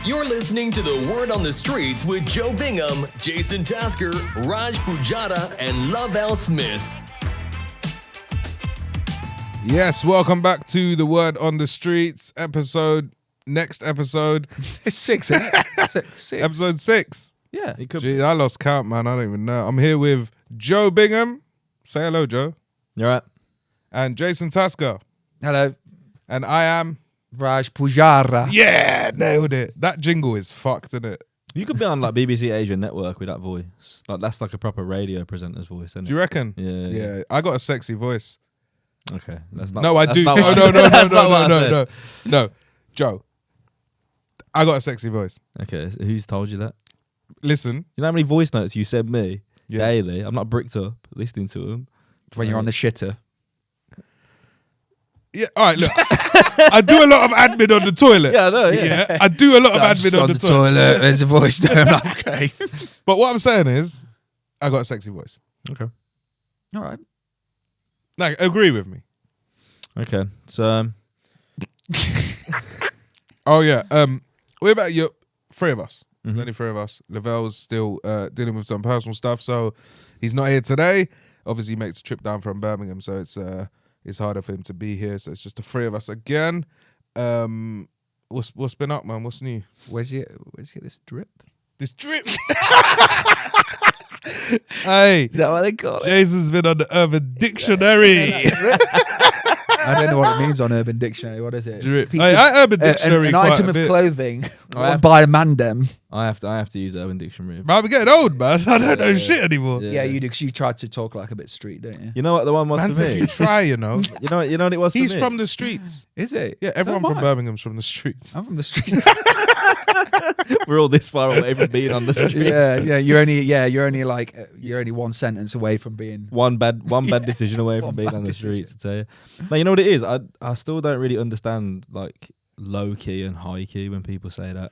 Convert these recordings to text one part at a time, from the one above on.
You're listening to The Word on the Streets with Joe Bingham, Jason Tasker, Raj Pujara, and Lovell Smith. Yes, welcome back to The Word on the Streets next episode. It's 6, isn't it? Six. Episode 6. Yeah. Gee, I lost count, man. I don't even know. I'm here with Joe Bingham. Say hello, Joe. You alright? And Jason Tasker. Hello. And I am... Raj Pujara. Yeah, nailed it. That jingle is fucked, isn't it? You could be on like BBC Asian Network with that voice. Like that's like a proper radio presenter's voice, isn't it? Do you reckon? Yeah. I got a sexy voice. Okay. That's not. No, I that's do. not No, what- no, no, that's not what I no. said. Joe, I got a sexy voice. Okay. So who's told you that? Listen. You know how many voice notes you sent me Yeah. daily? I'm not bricked up listening to them. When you're on the shitter. Yeah, all right, look. I do a lot of admin on the toilet. Yeah, I know. Yeah. I do a lot of I'm admin just on the toilet. There's a voice there. I'm like, okay. But what I'm saying is, I got a sexy voice. Okay. All right. Like, agree with me. Okay. So Oh yeah. What about you? 3 of us. Mhm. Only 3 of us. Lavelle's still dealing with some personal stuff, so he's not here today. Obviously, he makes a trip down from Birmingham, so it's harder for him to be here. So it's just the 3 of us again. What's been up, man? What's new? Where's he get this drip? This drip. Hey, Is that what they call it? Jason's been on the Urban Dictionary. I don't know what it means on Urban Dictionary. What is it? Drip. Piece Hey, of- I Urban Dictionary an quite item a of bit. clothing I have- by a mandem. I have to use the Urban Dictionary. Man, I'm getting old, man. I don't know shit anymore. Yeah. Yeah, you do. 'Cause you tried to talk like a bit street, don't you? You know what the one was Man for said me? you try, you know. You know what it was He's for me? from the streets. Is it? Yeah, everyone So am from I. Birmingham's from the streets. I'm from the streets. We're all this far away from being on the street. yeah. You're only one sentence away from being. One bad decision away One from being bad on the decision. streets, I tell you. No, you know what it is? I still don't really understand like low key and high key when people say that.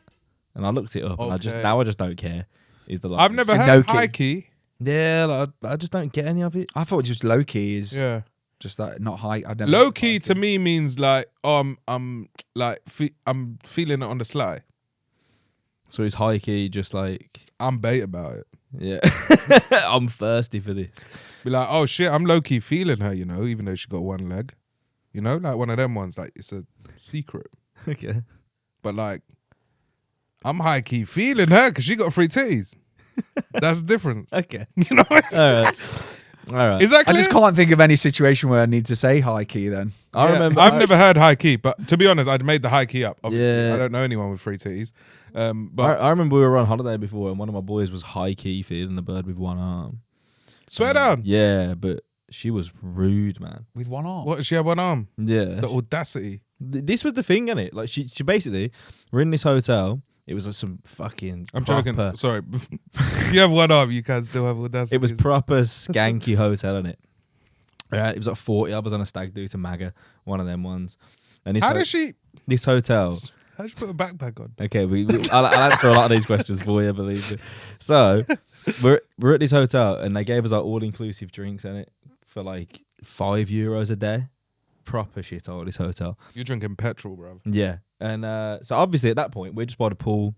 And I looked it up and I just don't care. Is the I've never So heard no key. high key. Yeah, like, I just don't get any of it. I thought just low key is Yeah. just like not high. I don't Low key to me means like I'm feeling it on the sly. So is high key just like I'm bait about it. yeah. I'm thirsty for this. Be like, oh shit, I'm low key feeling her, you know, even though she got one leg. You know, like one of them ones, like it's a secret. Okay. But like, I'm high key feeling her because she got 3 titties. That's the difference. Okay. You know, All right. All right. is that I clear? just can't think of any situation where I need to say high key. Then I Yeah, remember I've never heard high key, but to be honest, I'd made the high key up. Obviously. Yeah. I don't know anyone with 3 titties. But I remember we were on holiday before and one of my boys was high key feeding the bird with one arm. swear down. Yeah, but she was rude, man. with one arm. What? She had one arm. Yeah. The audacity. This was the thing, innit? Like she basically, we're in this hotel. It was some fucking. I'm proper, joking. Sorry. If you have one arm, you can still have audacity. It was proper skanky hotel, innit? Right, it was like 40. I was on a stag do to MAGA, one of them ones. And this How does she? this hotel? How does she put a backpack on? Okay, I'll answer a lot of these questions for you, believe me. So we're at this hotel and they gave us our all inclusive drinks in it for like €5 a day. Proper shit at this hotel. You're drinking petrol, bro. Yeah. And so obviously at that point, we're just by the pool.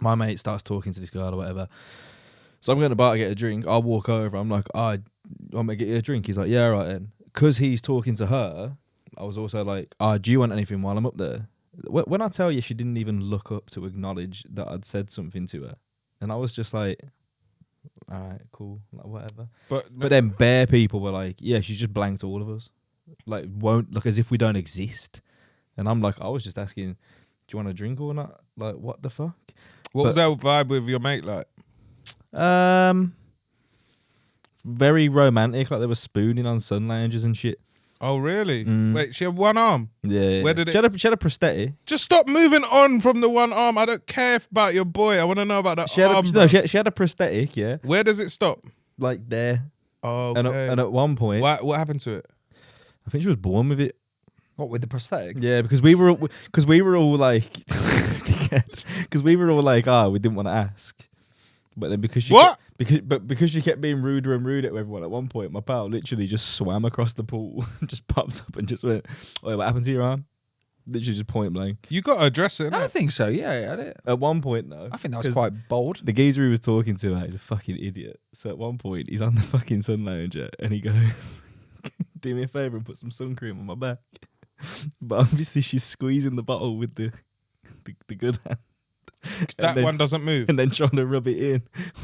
My mate starts talking to this girl or whatever. So I'm going to bar to get a drink. I'll walk over. I'm like, I'm going to get you a drink. He's like, yeah, right then. Because he's talking to her, I was also like, do you want anything while I'm up there? When I tell you, she didn't even look up to acknowledge that I'd said something to her. And I was just like, all right, cool, like whatever. But then bare people were like, yeah, she's just blanked all of us. Like, won't look as if we don't exist. And I'm like, I was just asking, do you want a drink or not? Like, what the fuck? What was that vibe with your mate like? Very romantic. Like they were spooning on sun lounges and shit. Oh, really? Mm. Wait, she had one arm? Yeah. Where did it- She had a prosthetic. Just stop moving on from the one arm. I don't care about your boy. I want to know about that She had arm. a, bro. no, she had a prosthetic. Yeah. Where does it stop? Like there. Oh, And, okay. and at one point, What happened to it? I think she was born with it. What with the prosthetic? Yeah, because we were all like, because we were all like, we didn't want to ask. But then because she kept being ruder and ruder to everyone, at one point my pal literally just swam across the pool, just popped up and just went, "Oh, what happened to your arm?" Literally just point blank. You got to address it. I innit? think so. Yeah, At one point, though, I think that was 'cause quite bold. the geezer he was talking to, he's a fucking idiot. So at one point, he's on the fucking sun lounger and he goes, "Do me a favour and put some sun cream on my back." But obviously, she's squeezing the bottle with the good hand. That then- one doesn't move. And then trying to rub it in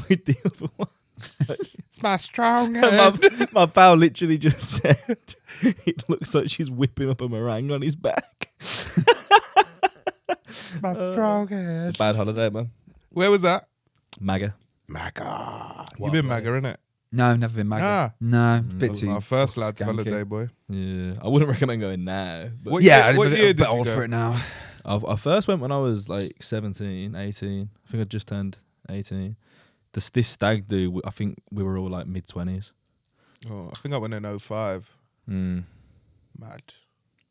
with the other one. So, It's my strong hand. my pal literally just said, "It looks like she's whipping up a meringue on his back." My strong hand. Bad holiday, man. Where was that? MAGA. Maga. You What been place? Maga, innit? No, never been MAGA. Ah. No, bit too. Our first lad's skanky. holiday, boy. Yeah, I wouldn't recommend going now. But What Yeah, year- what I'm a year bit did you old go? for it now. I first went when I was like 17, 18. I think I just turned 18. This stag do, I think we were all like mid-20s. Oh, I think I went in 05. Mm. Mad.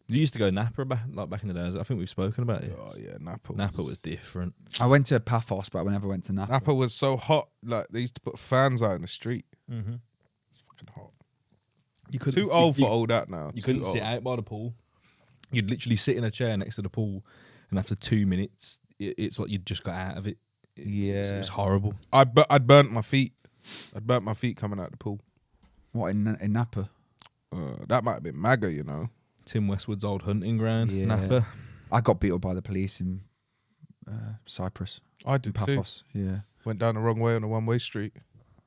You used to go Napa back in the days. I think we've spoken about it. Oh, yeah, Napa. Napa was different. I went to Paphos, but I never went to Napa. Napa was so hot. Like, they used to put fans out in the street. Mm-hmm. It's fucking hot. You couldn't Too old for all that now. You Too couldn't old. sit out by the pool. You'd literally sit in a chair next to the pool, and after 2 minutes, it's like you'd just got out of it. It was horrible. I'd burnt my feet. I'd burnt my feet coming out the pool. What in Napa? That might have been MAGA, you know. Tim Westwood's old hunting ground, Yeah. Napa. I got beat up by the police in Cyprus. I In did too. Paphos. Yeah, Went down the wrong way on a one-way street.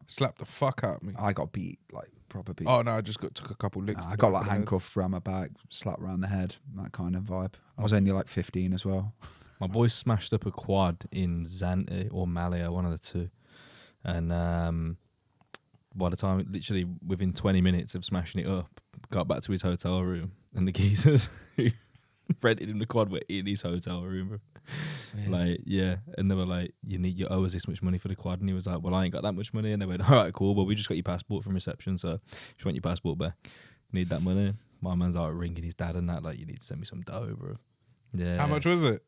Slapped the fuck out of me. I got beat like proper beat. Oh no, I just took a couple licks. I to got the like back of the head. handcuffed around my back, slapped around the head, that kind of vibe. I was only like 15 as well. My boy smashed up a quad in Zante or Malia, one of the two. And by the time, literally within 20 minutes of smashing it up, got back to his hotel room, and the geezers who rented him the quad were in his hotel room. Bro. Like, yeah. And they were like, you owe us this much money for the quad. And he was like, well, I ain't got that much money. And they went, all right, cool. Well, we just got your passport from reception. So if you want your passport back, need that money. My man's like ringing his dad and that, like, you need to send me some dough, bro. Yeah. How much was it?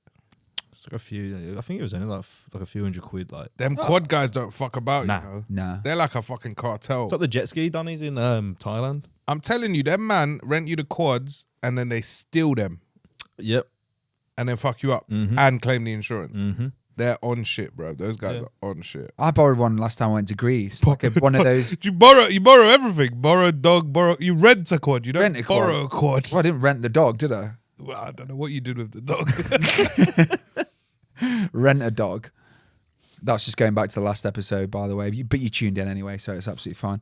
It's like a few. I think it was only like a few $100. Like, Them quad guys don't fuck about, Nah. you know. Nah. They're like a fucking cartel. it's like the jet ski Donnies in Thailand. I'm telling you, them man rent you the quads and then they steal them Yep. and then fuck you up Mhm. and claim the insurance. Mm-hmm. They're on shit, bro. Those guys Yeah. are on shit. I borrowed one last time I went to Greece. Like one of those. You borrow everything. Borrow a dog, you rent a quad. You don't Rent a quad. borrow a quad. Well, I didn't rent the dog, did I? Well, I don't know what you did with the dog. Rent a dog. That's just going back to the last episode, by the way. But you tuned in anyway, so it's absolutely fine.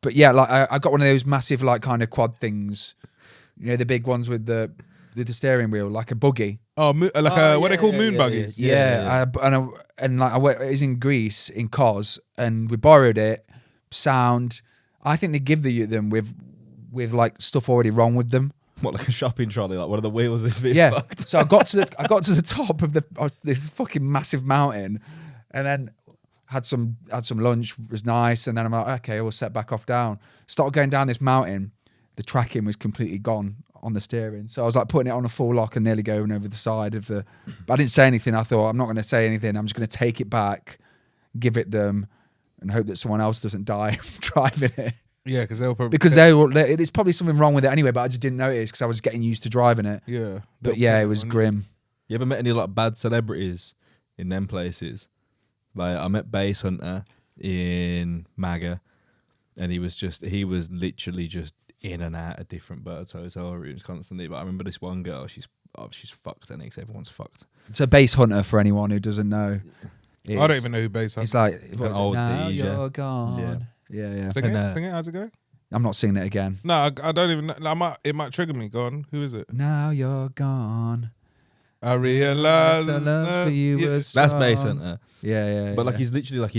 But yeah, like I got one of those massive, like, kind of quad things. You know, the big ones with the steering wheel, like a buggy. Oh, what they call moon buggies. Yeah. I was in Greece in Kos, and we borrowed it. Sound. I think they give them with like stuff already wrong with them. What, like a shopping trolley? Like one of the wheels is being Yeah. fucked. So I got to the top of this fucking massive mountain, and then had some lunch. It was nice, and then I'm like, okay, we'll set back off down. Started going down this mountain. The tracking was completely gone on the steering, so I was like putting it on a full lock and nearly going over the side of the. But I didn't say anything. I thought, I'm not going to say anything. I'm just going to take it back, give it them, and hope that someone else doesn't die driving it. Yeah, because they'll probably There's probably something wrong with it anyway, but I just didn't notice because I was getting used to driving it. Yeah, But yeah, it was grim. You ever met any like bad celebrities in them places? Like I met Base Hunter in MAGA, and he was literally just in and out of different birds' hotel rooms constantly. But I remember this one girl, she's fucked, and everyone's fucked. It's a bass hunter for anyone who doesn't know. I don't even know who Bass It's Hunter. like what was it? old Now DJ. you're gone. Yeah. Sing it. Sing it. How's it go? I'm not singing it again. No, I don't even know. It might trigger me. Go on. Who is it? Now you're gone. I realize So love for you was That's strong. Base Hunter. Yeah. But like he's literally like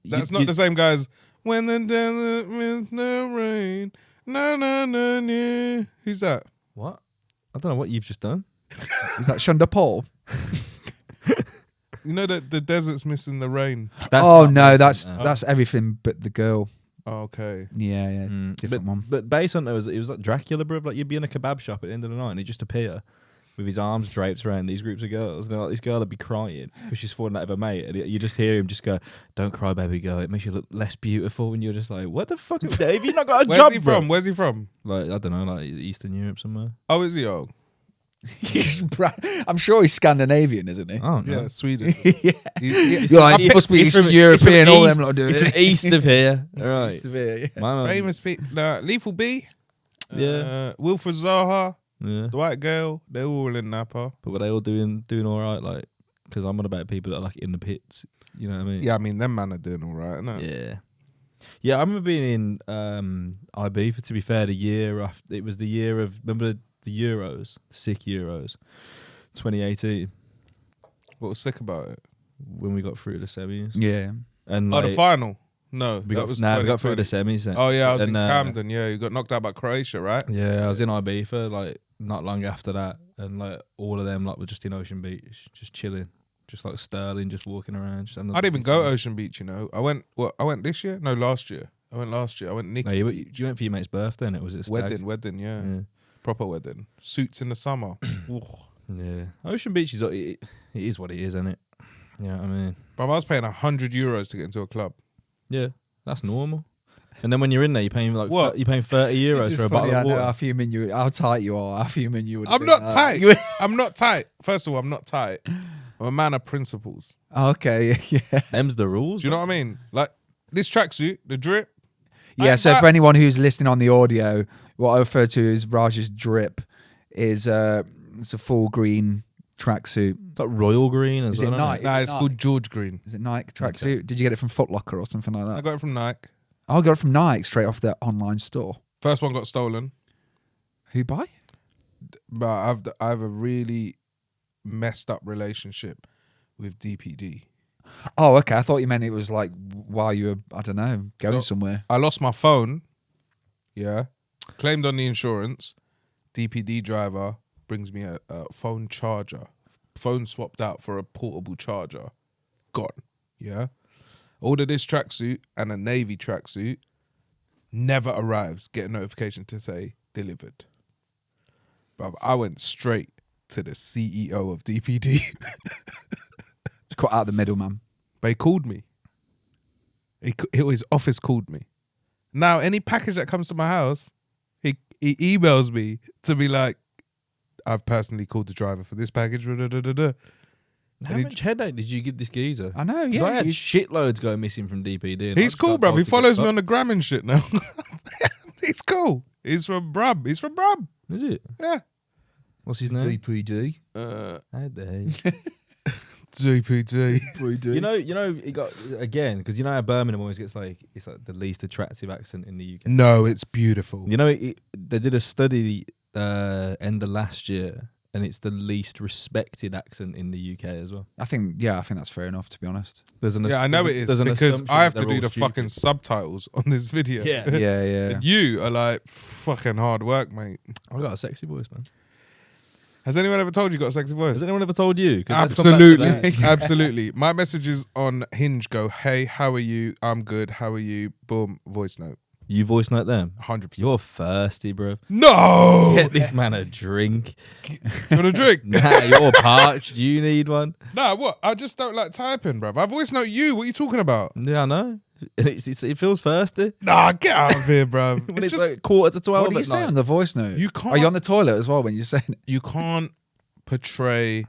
That's not the same guy as When the Desert Meets the Rain. No. Who's that? What? I don't know what you've just done. Is that Shonda Paul? You know that the desert's missing the rain. That's everything but the girl. Oh, okay. Yeah. Different one. But Base Hunter was like Dracula, bro. Like you'd be in a kebab shop at the end of the night and he'd just appear with his arms draped around these groups of girls. And like this girl would be crying because she's falling out of her mate, and you just hear him just go, "Don't cry, baby girl. It makes you look less beautiful." And you're just like, "What the fuck, Dave? You not got a Where's job, he bro?" from? Where's he from? Like I don't know, like Eastern Europe somewhere. Oh, is he? Oh, I'm sure he's Scandinavian, isn't he? Oh no. Yeah, Sweden. Yeah. He's You're like, he must be he's from- Eastern he's from European. All them east- lot doing He's from it. east of here. All right. East of here, yeah. My man. famous people. Lethal B. Yeah. Wilfred Zaha. Yeah. Dwight Gale. They're all in Napa. But were they all doing all right? Like, because I'm on about people that are like in the pits. You know what I mean? Yeah, I mean them man are doing all right. No? Yeah. Yeah, I remember being in IB for, to be fair, the year after. It was the year of, remember the Euros, the sick Euros, 2018, What was sick about it? when we got through the semis. Yeah. And Oh, like, the final. No, we that got was we got through the 2020. semis. Then. Oh yeah, I was And, in Camden. Yeah, you got knocked out by Croatia, right? Yeah, I was in IB for like not long after that, and like all of them like were just in Ocean Beach, just chilling, just like Sterling, just walking around. Just having a I didn't even decent go time. Ocean Beach. You know, I went. What? I went this year? No, last year. I went last year. I went Nicky No, you went for your mate's birthday, and it was a stag. wedding. Yeah. Yeah. Proper wedding. Suits in the summer. Ooh. Yeah, Ocean Beach is it is what it is, isn't it? You know what I mean? Bro, I was paying €100 to get into a club. Yeah, that's normal. And then when you're in there, you're paying like What? you're paying €30 for a bottle of water. How tight you are. How fuming you would. I'm not tight. I'm not tight. First of all, I'm not tight. I'm a man of principles. Okay, yeah. Them's the rules. Do you know what I mean? Like this tracksuit, the drip. Yeah, so for anyone who's listening on the audio, what I refer to as Raj's drip is it's a full green tracksuit. It's like royal green as Is well. it isn't Nike? Nah, it's Nike. called George Green. Is it Nike tracksuit? Did you get it from Foot Locker or something like I that? got it from Nike. I got it from Nike straight off their online store. First one got stolen, Who buy? but I have a really messed up relationship with DPD. Oh, okay. I thought you meant it was like while you were, I don't know, going No. somewhere. I lost my phone. Yeah, claimed on the insurance. DPD driver brings me a phone charger. Phone swapped out for a portable charger. Gone. Yeah. Ordered this tracksuit and a navy tracksuit. Never arrives. Get a notification to say delivered. Bruv, I went straight to the CEO of DPD. Just cut out the middleman. But he called me. His office called me. Now, any package that comes to my house, he emails me to be like, I've personally called the driver for this package. Da, da, da, da, da. How much headache did you give this geezer? I know, 'Cause yeah. I had shitloads go missing from DPD. and I He's just cool, got bruv. told He to follows get me on the gram and shit now. He's cool. He's from Brub. fucked. Is it? Yeah. What's his name? DPD. Uh, How the DPD. You know, it got again because you know how Birmingham always gets like it's like the least attractive accent in the UK. No, it's beautiful. You know, they did a study end of last year, and it's the least respected accent in the UK as well. I think that's fair enough, to be honest. Yeah, I know it is because I have to do the fucking subtitles on this video. Yeah. Yeah, yeah. And you are like fucking hard work, mate. I got a sexy voice, man. Has anyone ever told you got a sexy voice? Has anyone ever told you? 'Cause let's come back to Absolutely, that. absolutely. My messages on Hinge go, "Hey, how are you? I'm good. How are you?" Boom, voice note. You voice note them. 100%. You're thirsty, bro. No. Get this man a drink. You want a drink? Nah, you're parched. You need one. Nah, what? I just don't like typing, bruv. I voice note you. What are you talking about? Yeah, I know. It feels thirsty. Nah, get out of here, bruv. When It's it's just, like 11:45 What do you at say night. on the voice note? You can't- Are you on the toilet as well when you're saying it? you can't portray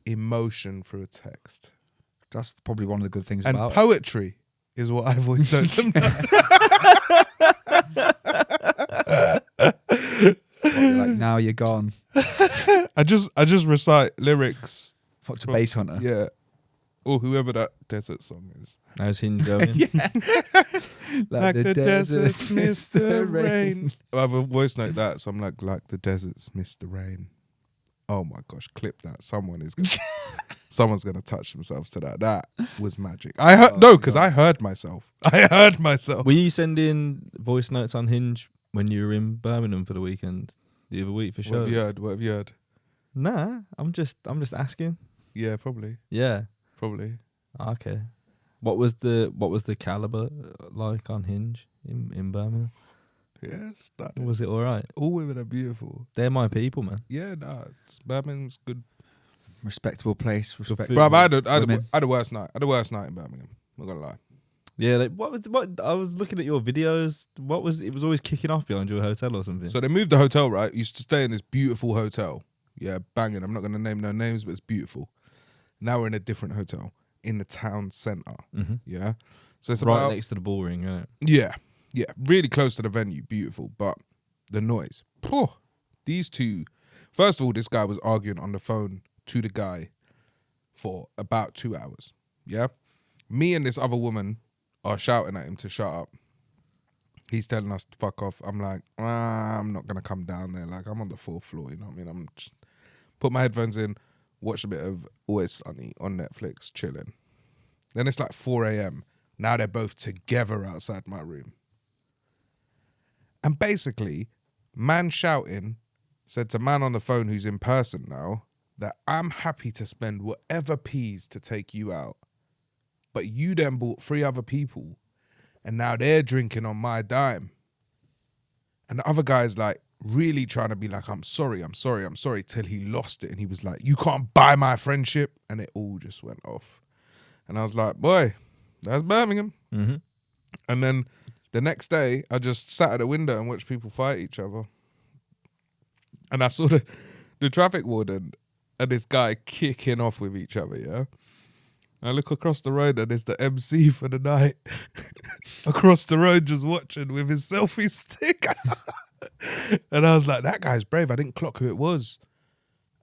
emotion through a text. That's probably one of the good things And about it. poetry is what I voice note them. You're like, now you're gone. I just recite lyrics. What to Bass Hunter? Yeah. Or whoever that desert song is. How's Hinge going? Like the deserts miss the rain. I have a voice note that, so I'm like the deserts miss the rain. Oh my gosh, clip that. Someone's gonna touch themselves to that. That was magic. I heard I heard myself. I heard myself. Were you sending voice notes on Hinge when you were in Birmingham for the weekend the other week for What have shows? you heard? What have you heard? Nah, I'm just asking. Yeah, probably. Yeah. Probably. Okay. What was the caliber like on Hinge in Birmingham? Yes, that Was it all right? all women are beautiful. They're my people, man. Yeah, Birmingham's good. Respectable place. food. Bruv, I had Women. a worst night. I had a worst night in Birmingham. I'm not gonna lie. Yeah, like, what I was looking at your videos. It was always kicking off behind your hotel or something. So they moved the hotel, right? Used to stay in this beautiful hotel. Yeah, banging. I'm not going to name no names, but it's beautiful. Now we're in a different hotel in the town centre. Yeah. So it's right about... next to the ball ring, isn't it? Yeah. Yeah. Really close to the venue. Beautiful. But the noise. These two... First of all, this guy was arguing on the phone to the guy for about 2 hours. Yeah. Me and this other woman are shouting at him to shut up. He's telling us to fuck off. I'm like, I'm not going to come down there. Like, I'm on the 4th floor, you know what I mean? I'm just... Put my headphones in, watch a bit of Always Sunny on Netflix, chilling. Then it's like 4 a.m. Now they're both together outside my room. And basically, man shouting said to man on the phone who's in person now that I'm happy to spend whatever peas to take you out. But you then bought 3 other people and now they're drinking on my dime. And the other guy's like really trying to be like, I'm sorry, till he lost it. And he was like, you can't buy my friendship. And it all just went off. And I was like, boy, that's Birmingham. And then the next day, I just sat at a window and watched people fight each other. And I saw the traffic warden and this guy kicking off with each other, yeah? I look across the road and there's the MC for the night across the road just watching with his selfie stick. And I was like, that guy's brave. I didn't clock who it was.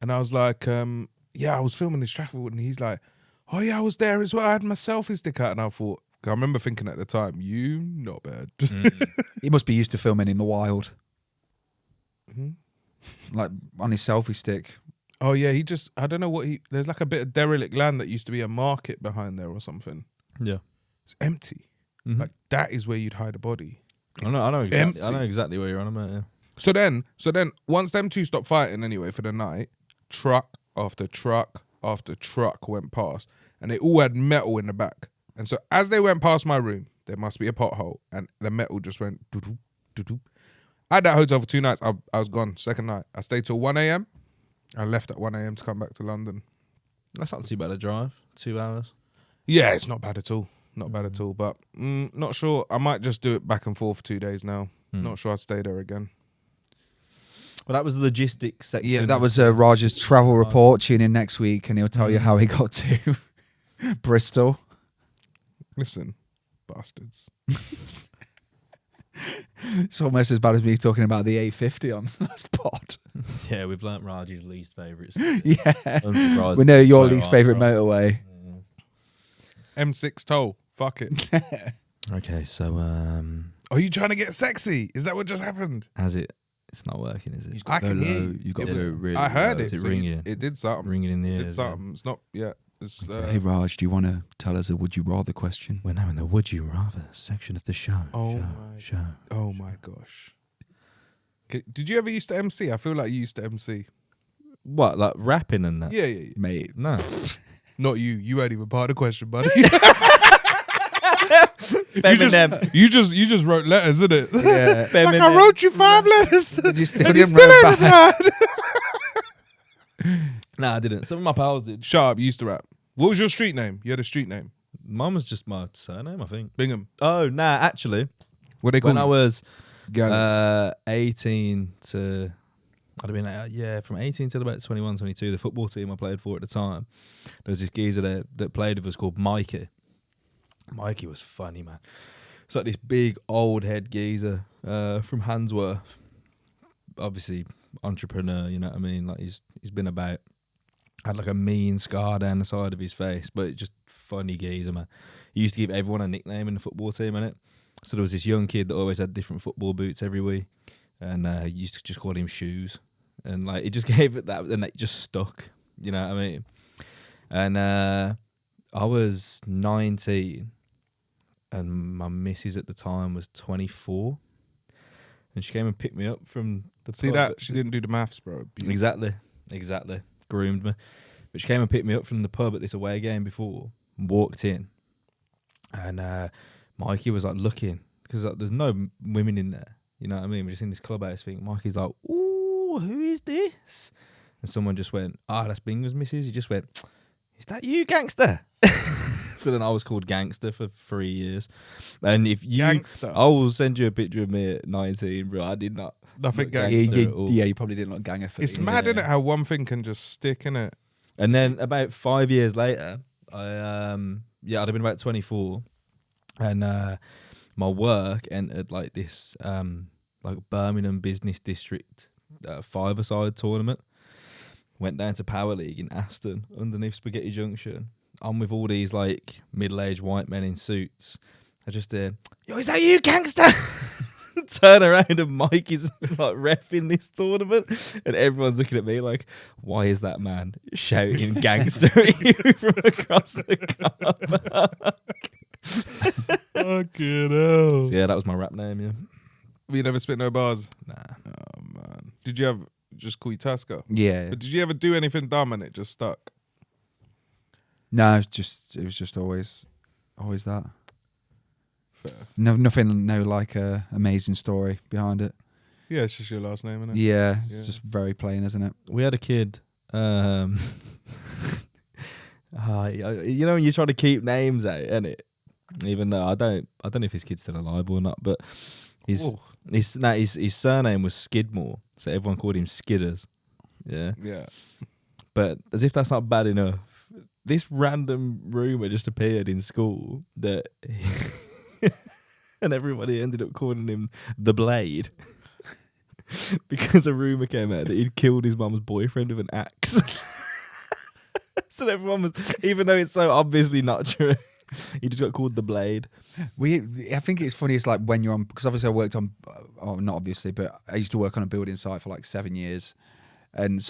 And I was like, yeah, I was filming this traffic warden. And he's like, oh yeah, I was there as well. I had my selfie stick out. And I thought, I remember thinking at the time, you not bad. He must be used to filming in the wild. Like on his selfie stick. Oh yeah, he just, I don't know what there's like a bit of derelict land that used to be a market behind there or something. Yeah. It's empty. Like that is where you'd hide a body. I know exactly. Empty. I know exactly where you're on about. Yeah. So then once them two stopped fighting anyway for the night, truck after truck after truck went past and they all had metal in the back. And so as they went past my room, there must be a pothole and the metal just went doo-doo, doo-doo. I had that hotel for 2 nights. I was gone. Second night. I stayed till 1 a.m. I left at 1 a.m. to come back to London. That's not too bad a drive. 2 hours. Yeah, it's not bad at all. Not bad at all. But not sure. I might just do it back and forth for 2 days now. Not sure I'd stay there again. Well, that was the logistics section. Yeah, that was Raj's travel report. Tune in next week and he'll tell you how he got to Bristol. Listen, bastards. It's almost as bad as me talking about the A50 on the last pod. Yeah, we've learnt Raj's least favourites. Yeah. We know your least favourite motorway. M6 toll. Fuck it. Okay, so Are you trying to get sexy? Is that what just happened? it's not working, is it? I can hear you. You got It was- really I heard low. it. Is it so ringing? It did something. Ringing in the It ears. did something. It's not yet. It's, Hey Raj, do you want to tell us a would you rather question? We're now in the Would You Rather section of the show. Oh my gosh. Did you ever used to MC? I feel like you used to MC. What, like rapping and that? Yeah. Mate, No. Not you. You weren't even part of the question, buddy. Feminem. you just wrote letters, isn't it? yeah. Like I wrote you 5 letters. But you still and you didn't still write ain't back. replied. Nah, I didn't. Some of my pals did. Shut up. You used to rap. What was your street name? You had a street name. Mine was just my surname, I think. Bingham. Oh, nah, actually. What they call When I was Gallus. 18 to... I'd have been, from 18 till about 21, 22, the football team I played for at the time, there was this geezer there that played with us called Mikey. Mikey was funny, man. It's like this big old head geezer from Handsworth. Obviously, entrepreneur, you know what I mean? Like he's been about. Had like a mean scar down the side of his face, but just funny geezer, man. He used to give everyone a nickname in the football team, innit? So there was this young kid that always had different football boots every week, and he used to just call him Shoes, and like he just gave it that, and it just stuck. You know what I mean? And I was 19, and my missus at the time was 24, and she came and picked me up from the See pub. that? She didn't do the maths, bro. Exactly. Groomed me. But she came and picked me up from the pub at this away game before, and walked in, and Mikey was like looking, because like, there's no women in there, you know what I mean? We're just in this clubhouse thing. Mikey's like, ooh, who is this? And someone just went, that's Bingham's missus. He just went, is that you, gangster? So then I was called gangster for 3 years. And if you, Gangster. I will send you a picture of me at 19, bro. I did not. Nothing look gangster. at all. You probably didn't look ganger for It's you. mad, isn't it, how one thing can just stick, innit? And then about 5 years later, I'd have been about 24, and my work entered like this like Birmingham Business District 5-a-side tournament. Went down to Power League in Aston underneath Spaghetti Junction. I'm with all these like middle-aged white men in suits. I just yo, is that you, gangster? Turn around and Mike is like reffing this tournament, and everyone's looking at me like, why is that man shouting gangster at you from across the car park? Fucking hell. So yeah, that was my rap name, yeah. You never spit no bars? Nah. Oh, man. Did you just call you Tasker? Yeah. But did you ever do anything dumb and it just stuck? No, it was just always that. Fair. Nothing, no like amazing story behind it. Yeah, it's just your last name, isn't it? Yeah, it's Yeah. just very plain, isn't it? We had a kid. You know, when you try to keep names out, innit? Even though I don't know if his kid's still alive or not, but his surname was Skidmore, so everyone called him Skidders. Yeah. Yeah. But as if that's not bad enough, this random rumor just appeared in school that and everybody ended up calling him the Blade because a rumor came out that he'd killed his mum's boyfriend with an axe. So everyone was, even though it's so obviously not true, he just got called the Blade. I think it's funny. It's like when you're on, because obviously I worked on, not obviously, but I used to work on a building site for like 7 years, and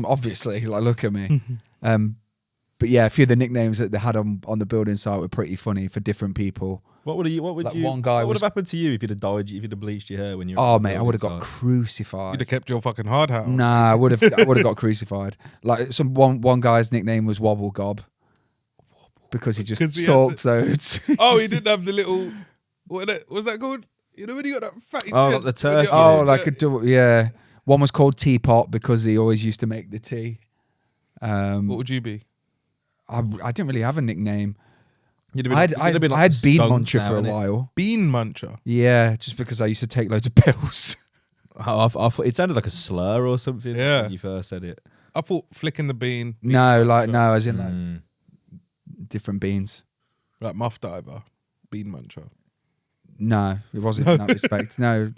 obviously, like look at me. But yeah, a few of the nicknames that they had on the building site were pretty funny for different people. What would Like you? one guy what would was- have happened to you if you'd have died? If you'd have bleached your hair when you were? Oh on the mate, I building would have got site? crucified. You'd have kept your fucking hard hat on. Nah, I would have got crucified. Like one guy's nickname was Wobble Gob because he just 'Cause he had talked loads. Oh, he didn't have the little. What was that called? You know when you got that fatty Oh, chin? like the turkey. Oh, like a double, yeah. One was called Teapot because he always used to make the tea. What would you be? I didn't really have a nickname. You'd have I been- you'd have been I like had Bean skunked Muncher now, for a innit? while. Bean muncher. Yeah, just because I used to take loads of pills. I thought it sounded like a slur or something. Yeah. When you first said it. I thought flicking the bean. No, as in like Mm. different beans. Like muff diver. Bean muncher. No, it wasn't in that respect. No,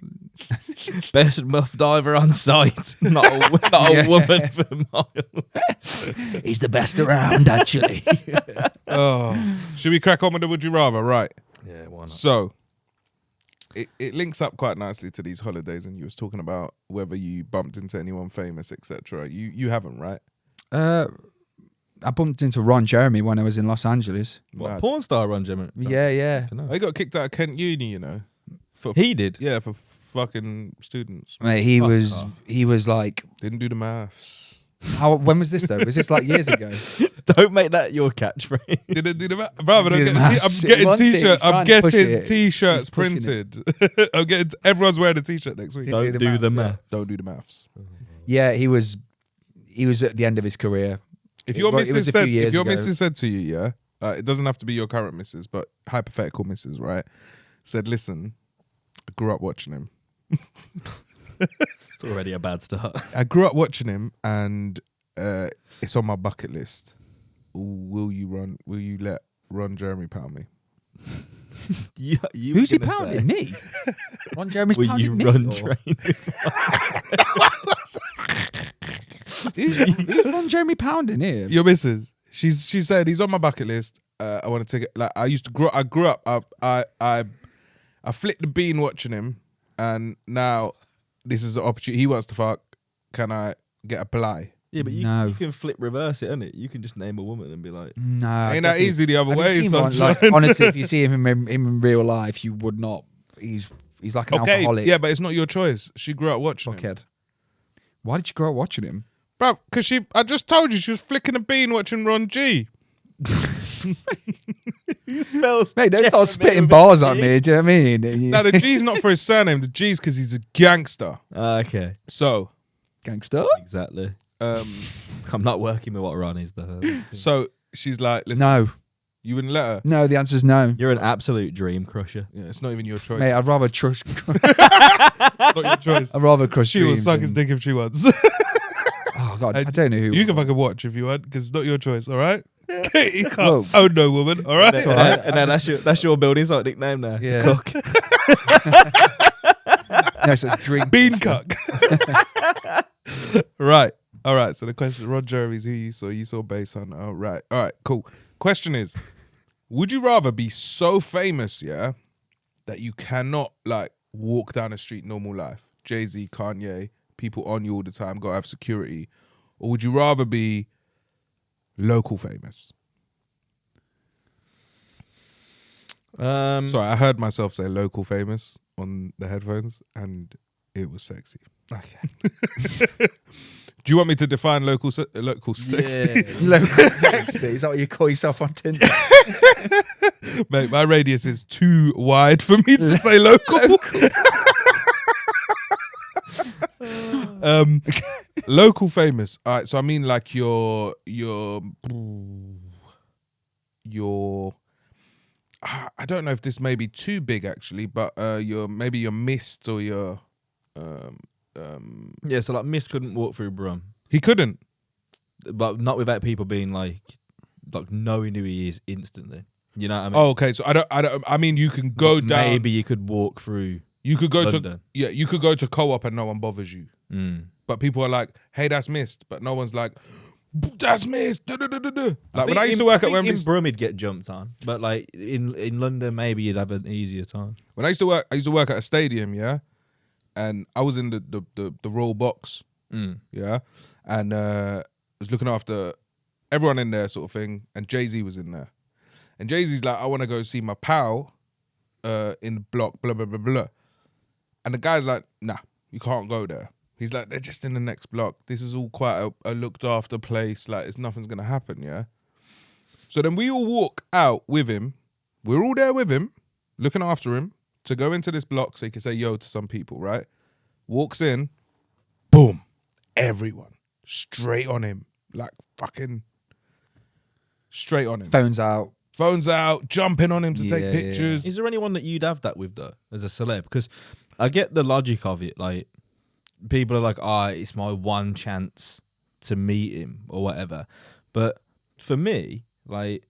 Best muff diver on site. Not a Yeah. woman for miles. he's the best around, actually. Oh. Should we crack on with the would you rather? Right. Yeah, why not? So it links up quite nicely to these holidays, and you was talking about whether you bumped into anyone famous, etc. You haven't, right? I bumped into Ron Jeremy when I was in Los Angeles. What, Mad. porn star Ron Gemma? Yeah. I got kicked out of Kent Uni, you know. For, He did. yeah, for fucking students. Mate, he Fuck was off. he was like, Didn't do the maths. when was this though? Was this like years ago? Don't make that your catchphrase. Didn't do the maths. Brother, Do the I'm maths. getting One thing, t-shirts. he's I'm trying to push getting it. t-shirts He's pushing printed. I'm getting. Everyone's wearing a t-shirt next week. Didn't Don't do the math. Don't do the maths. Yeah, he was at the end of his career. If your It was missus a few said, years if your ago. missus said to you, yeah, it doesn't have to be your current missus, but hypothetical missus, right? Said, listen, I grew up watching him. It's already a bad start. I grew up watching him, and it's on my bucket list. Will you let Ron Jeremy pound me? You Who's he were gonna pounding? say, Me? Ron Jeremy's Will pounding you me? run or- train? Who's Ron Jeremy pounding here? Your missus. She said he's on my bucket list. I want to take it. Like I grew up. I flicked the bean watching him, and now this is the opportunity. He wants to fuck. Can I get a ply? Yeah, but No. you can flip reverse it, innit? You can just name a woman and be like, No, Ain't that definitely- easy the other Have you way? seen one? Sunshine? Like, honestly, if you see him in real life, you would not. He's like an Okay, alcoholic. yeah, but it's not your choice. She grew up watching him. fuckhead. Why did you grow up watching him? Bruv, because I just told you she was flicking a bean watching Ron G. you smell. Mate, don't start spitting bars at me. Do you know what I mean? Now, the G's not for his surname. The G's because he's a gangster. Okay, So, Gangster? exactly. um, I'm not working with what Ron is though. so she's like, listen, No. You wouldn't let her. No, the answer's no. You're an absolute dream crusher. Yeah, it's not even your choice. Mate, I'd rather crush. Not your choice. I'd rather crush She will dreams suck his than- dick if she wants. Oh God, I don't know who. You can fucking watch if you want, because it's not your choice. All right. You can't Whoa. own no woman. All right. And then that's your building site nickname now. Yeah. Cook. No, so it's drink. Beancock. Right. All right. So the question, Rod Jeremy's who you saw. You saw Bass Hunter. Oh, right. All right. Cool. Question is, would you rather be so famous, yeah, that you cannot like walk down the street normal life? Jay-Z, Kanye, people on you all the time, gotta have security. Or would you rather be local famous? Sorry, I heard myself say local famous on the headphones and it was sexy. Okay. Do you want me to define local sexy? Local sexy. Is that what you call yourself on Tinder? Mate, my radius is too wide for me to say local. Local famous. All right, so I mean like your I don't know if this may be too big actually, but your Mist or your Yeah, so like Miss couldn't walk through Brum, he couldn't. but not without people being like knowing who he is instantly. You know what I mean? Oh, okay. So I mean you can go But down. Maybe you could walk through. You could go to London. you could go to Co-op and no one bothers you. But people are like, hey, that's Mist. But no one's like, that's Mist. Like when I used to work at Wembley. In Brum, he'd get jumped on, but like in London, maybe you'd have an easier time. When I used to work at a stadium, yeah, and I was in the royal box, yeah, and was looking after everyone in there, sort of thing. And Jay-Z was in there, and Jay-Z's like, I want to go see my pal, in the block, blah blah blah blah, and the guy's like, nah, you can't go there. He's like, they're just in the next block. This is all quite a looked after place. Like, nothing's gonna happen, yeah. So then we all walk out with him. We're all there with him, looking after him, to go into this block so he can say yo to some people, right? Walks in, boom, everyone straight on him, like fucking straight on him. Phones out. Phones out, jumping on him to take Yeah, pictures. Is there anyone that you'd have that with though, as a celeb? Because I get the logic of it. Like people are like, it's my one chance to meet him or whatever. But for me, like,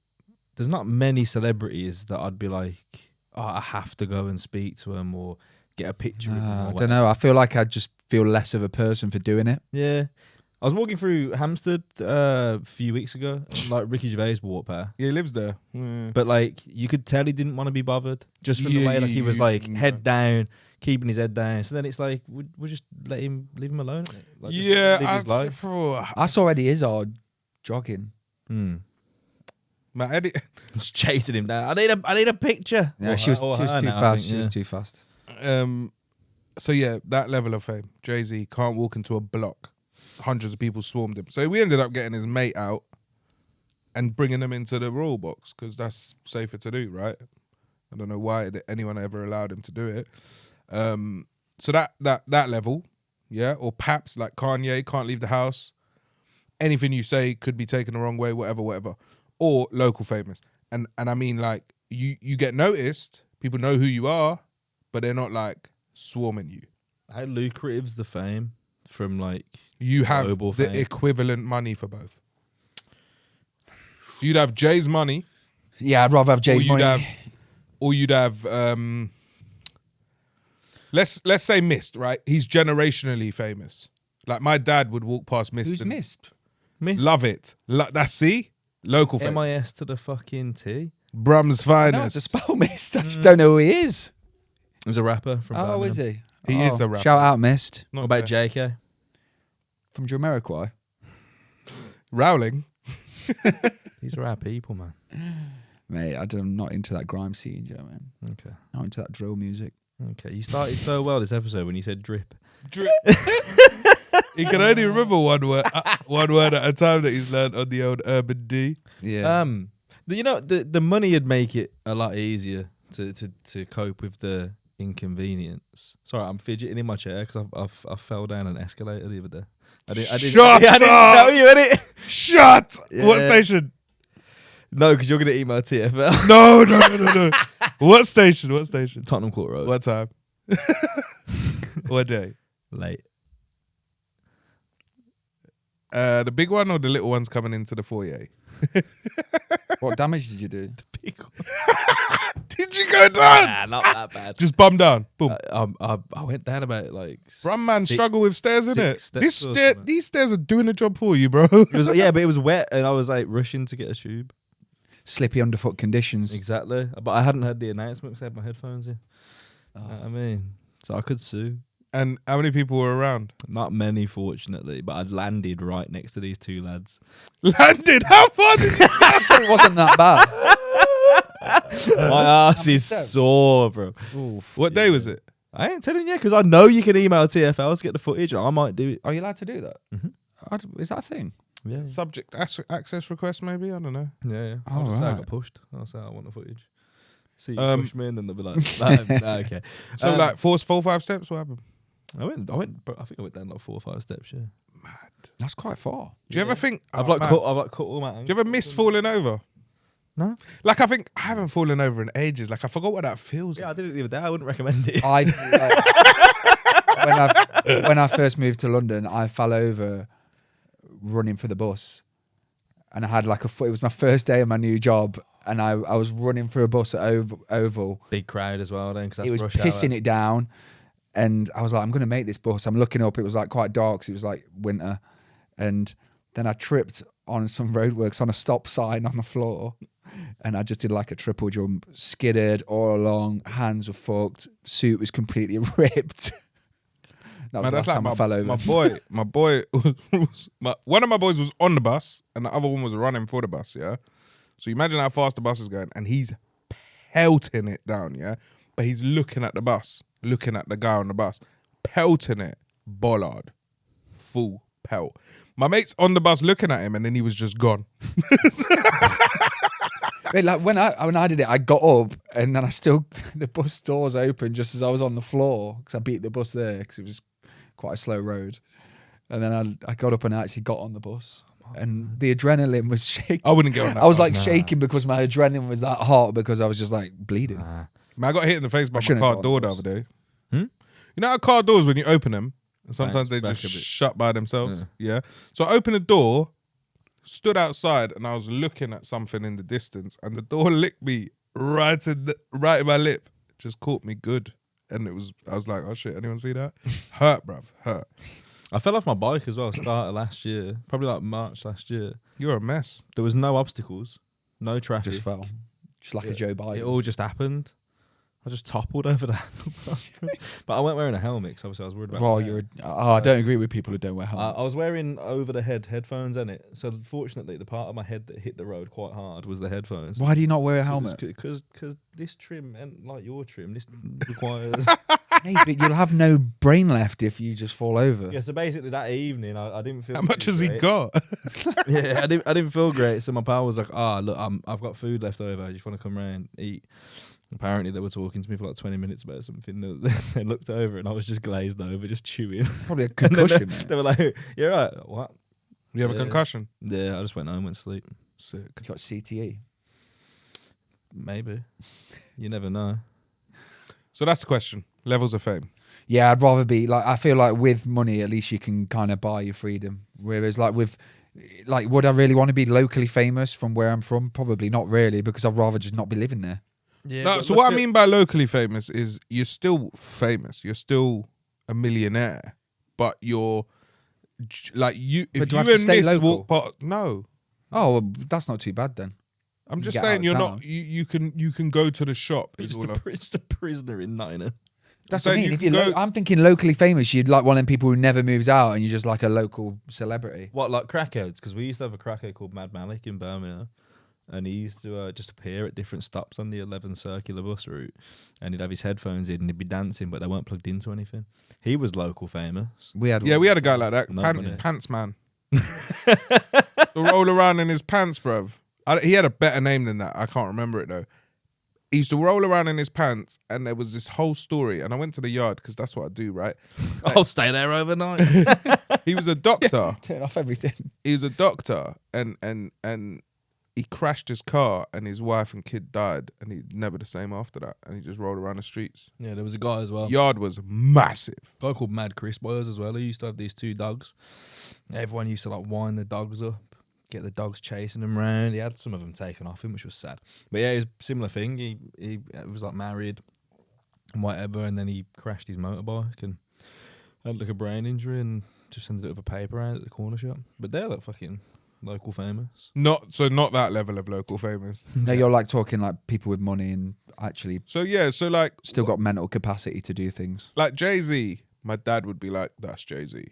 there's not many celebrities that I'd be like, I have to go and speak to him or get a picture with him. I don't know. I feel like I'd just feel less of a person for doing it. Yeah. I was walking through Hampstead a few weeks ago, and like Ricky Gervais walked past. Yeah, he lives there. Yeah. But like, you could tell he didn't want to be bothered, just from the way like he was like head down, keeping his head down. So then it's like, we'll just leave him alone. Like, just live his life. I saw Eddie Izzard jogging. Man, Eddie, Just chasing him down. I need a picture. No, Or she was her- or too her now, I fast. think, She was yeah. too fast. so yeah, that level of fame. Jay-Z can't walk into a block. Hundreds of people swarmed him. So we ended up getting his mate out and bringing him into the royal box because that's safer to do, right? I don't know why anyone ever allowed him to do it. So that level, yeah, or perhaps like Kanye can't leave the house. Anything you say could be taken the wrong way, whatever. Or local famous. And I mean like you get noticed, people know who you are, but they're not like swarming you. How lucrative's the fame from like You have global the fame? equivalent money for both. You'd have Jay's money, Yeah, I'd rather have Jay's money. or you'd have let's say Mist, right? He's generationally famous. Like my dad would walk past Mist Who's and missed? love it. That's local fame. MIS to the fucking T. Brum's No, finest. it's a spell mist. I just don't know who he is. He's a rapper from Oh, Birmingham. is he? He is a rapper. Shout out, Mist. Not What about bad. JK? From Jamiroquai. Rowling. These are our people, man. Mate, I'm not into that grime scene, you know what I mean? Okay. Not into that drill music. Okay. You started so well this episode when you said drip. He can only remember one word at a time that he's learned on the old Urban D. Yeah. The money would make it a lot easier to cope with the inconvenience. Sorry, I'm fidgeting in my chair because I fell down an escalator the other day. I didn't Shut tell you, innit? Shut! Yeah. What station? No, because you're gonna email TFL. No. What station? What station? Tottenham Court Road. What time? What day? Late. The big one or the little ones coming into the foyer? What damage did you do? Big one. Did you go down? Nah, not that bad. Just bum down. Boom. I went down about like. Run man, struggle with stairs, innit? six steps or something. These stairs are doing a job for you, bro. It was, yeah, but it was wet, and I was like rushing to get a tube. Slippy underfoot conditions. Exactly, but I hadn't heard the announcement because I had my headphones in. Oh. You know what I mean, so I could sue. And how many people were around? Not many, fortunately, but I'd landed right next to these two lads. Landed? How far did you You said it wasn't that bad. My ass is sore, bro. Oof. What day was it? I ain't telling you because I know you can email TFL to get the footage. And I might do it. Are you allowed to do that? Mhm. Is that a thing? Yeah, Subject access request, maybe? I don't know. yeah. Oh, I'll just say I right. got pushed. I'll say I want the footage. See, you push me, and then they'll be like, nah, okay. So, like, 4-5 steps? What happened? I went. I think I went down like 4 or 5 steps. Yeah. That's quite far. Do you ever think... I've oh, like man. cut all my. Do you ever miss falling over? No. Like, I think I haven't fallen over in ages. Like, I forgot what that feels Yeah, I like. did it the other day. I wouldn't recommend it. When I first moved to London, I fell over running for the bus, and I had like it was my first day of my new job, and I was running for a bus at Oval. Big crowd as well. Then because It was pissing it down, and I was like, I'm going to make this bus. I'm looking up. It was like quite dark, so it was like winter, and then I tripped on some roadworks on a stop sign on the floor. And I just did like a triple jump, skidded all along, hands were fucked, suit was completely ripped. That was Man, the last that's like time I fell over. my boy, one of my boys was on the bus and the other one was running for the bus, yeah? So you imagine how fast the bus is going and he's pelting it down, yeah? But he's looking at the bus, looking at the guy on the bus, pelting it, bollard, full pelt. My mate's on the bus looking at him and then he was just gone. Wait, like when I did it, I got up and then the bus doors opened just as I was on the floor because I beat the bus there because it was quite a slow road. And then I got up and I actually got on the bus and the adrenaline was shaking. I wouldn't get on that I was bus. like shaking because my adrenaline was that hot because I was just like bleeding. Man, I got hit in the face by my shouldn't car have got door on the the other day. Hmm? You know how car doors, when you open them, and sometimes they Back just a bit. shut by themselves? Yeah. So I opened the door, stood outside, and I was looking at something in the distance, and the door licked me right in my lip. Just caught me good. And I was like, oh shit, anyone see that? Hurt, bruv, hurt. I fell off my bike as well. Started last year, probably like March last year. You're a mess. There was no obstacles, no traffic. Just fell. Just like a Joe Biden. It all just happened. I just toppled over the handlebars. But I weren't wearing a helmet because obviously I was worried about. Oh, I don't agree with people who don't wear helmets. I was wearing over the head headphones in it. So fortunately, the part of my head that hit the road quite hard was the headphones. Why do you not wear a helmet? Because this trim and like your trim, this requires. Hey, but you'll have no brain left if you just fall over. Yeah. So basically, that evening, I didn't feel. How much too has he great. got? Yeah, I didn't feel great. So my pal was like, look, I've got food left over. Do you want to come round eat? Apparently they were talking to me for like 20 minutes about something. They looked over and I was just glazed over, just chewing. Probably a And then concussion, they mate. were like, "You're right." What? You have a Yeah. concussion? Yeah, I just went home, went to sleep. Sick. You got CTE. Maybe. You never know. So that's the question. Levels of fame. Yeah, I'd rather be like, I feel like with money, at least you can kind of buy your freedom. Whereas like would I really want to be locally famous from where I'm from? Probably not really, because I'd rather just not be living there. Yeah. No, so what I mean by locally famous is you're still famous. You're still a millionaire, but you're like you. But If do you I have to and stay Miss local? walk past, no. Oh, well, that's not too bad then. I'm just Get saying out you're of not. town. You can go to the shop. is Just all I'm- just a prisoner in Nottingham. That's So what I mean. you If can you're go- I'm thinking locally famous, you'd like one of them people who never moves out and you're just like a local celebrity. What, like crackheads? Because we used to have a crackhead called Mad Malik in Birmingham. And he used to just appear at different stops on the 11 circular bus route. And he'd have his headphones in and he'd be dancing, but they weren't plugged into anything. He was local famous. We had Yeah, we had a guy like that. No money. Pants man. The roll around in his pants, bruv. He had a better name than that. I can't remember it though. He used to roll around in his pants, and there was this whole story. And I went to the yard because that's what I do, right? I'll stay there overnight. He was a doctor. turn off everything. He was a doctor, and he crashed his car and his wife and kid died, and he's never the same after that. And he just rolled around the streets. Yeah, there was a guy as well. Yard was massive. A guy called Mad Chris Boyers as well. He used to have these 2 dogs. Everyone used to like wind the dogs up, get the dogs chasing him around. He had some of them taken off him, which was sad. But yeah, it was a similar thing. He was like married and whatever, and then he crashed his motorbike and had like a brain injury and just ended up with a paper out at the corner shop. But they're like fucking local famous. Not that level of local famous. No, you're like talking like people with money and actually So yeah, so like still got mental capacity to do things. like Jay-Z, my dad would be like, that's Jay-Z.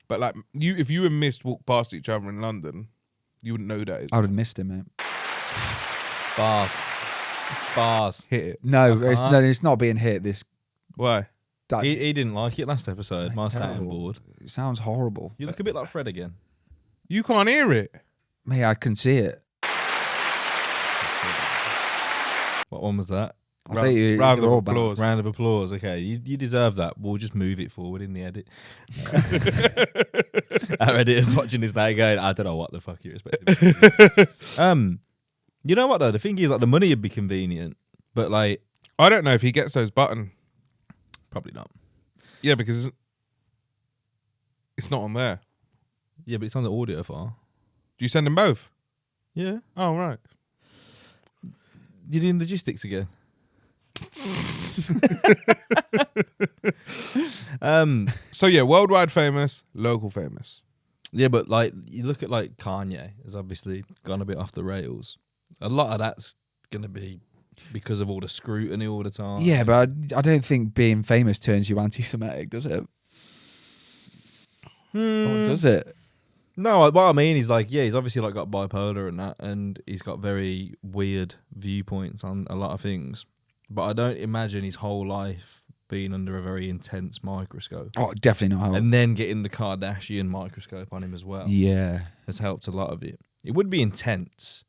But like if you and Mist walked past each other in London, you wouldn't know who that is. I would have missed him, mate. Bars. Hit it. No, it's not being hit. Why? He didn't like it last episode. My sounding board. It sounds horrible. You look a bit like Fred again. You can't hear it. Mate, I can see it. What one was that? I bet you round they're of all bad. applause. Round of applause. Okay, you deserve that. We'll just move it forward in the edit. Our editor's watching this now going, I don't know what the fuck you're expecting. You know what though? The thing is, like, the money would be convenient, but like, I don't know if he gets those button. probably not. Yeah, because it's not on there. Yeah, but it's on the audio file. Do you send them both? Yeah. Oh, right. You're doing logistics again. So yeah, worldwide famous, local famous. Yeah, but like, you look at like Kanye has obviously gone a bit off the rails. A lot of that's gonna be because of all the scrutiny all the time. Yeah, but I don't think being famous turns you anti-Semitic, does it? Or does it? No, what I mean is like, yeah, he's obviously like got bipolar and that, and he's got very weird viewpoints on a lot of things. But I don't imagine his whole life being under a very intense microscope. Oh, definitely not. And then getting the Kardashian microscope on him as well Yeah. has helped a lot of it. It would be intense.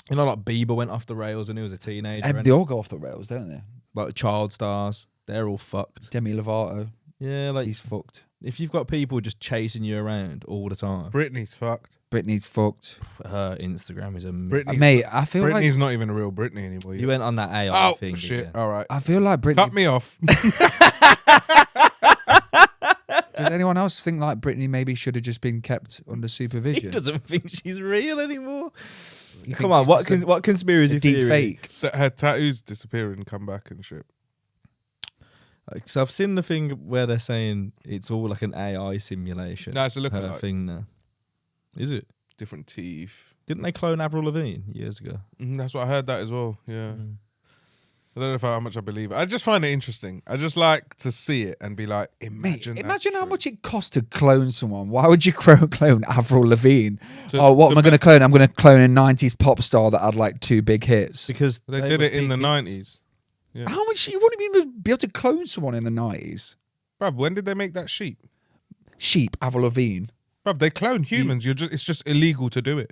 You know, like Bieber went off the rails when he was a teenager. And And they all go off the rails, don't they? like child stars, they're all fucked. Demi Lovato, Yeah, like he's fucked. if you've got people just chasing you around all the time, Britney's fucked. Britney's fucked. her Instagram is a Britney's, Mate, I feel Britney's like not even a real Britney anymore. You went on that AI oh thing. shit! Again. All right, I feel like Britney. cut me off. Does anyone else think like Britney maybe should have just been kept under He supervision? doesn't think she's real anymore. You Come think on, she's just what conspiracy a deep theory? fake? That her tattoos disappear and come back and shit. Like, so I've seen the thing where they're saying it's all like an AI simulation. No, it's a her lookalike. thing now. Is it? Different teeth. Didn't they clone Avril Lavigne years ago? That's what I heard that as well. Yeah. I don't know how much I believe it. I just find it interesting. I just like to see it and be like, imagine. Mate, that's imagine how true. much it costs to clone someone. Why would you clone Avril Lavigne? What to am I going to clone? I'm going to clone a 90s pop star that had like 2 big hits. Because They did were it in the big hits. 90s. Yeah. How much? You wouldn't even be able to clone someone in the 90s. Bruv, when did they make that sheep? Sheep, Avril Lavigne. Bruv, they clone humans. It's just illegal to do it.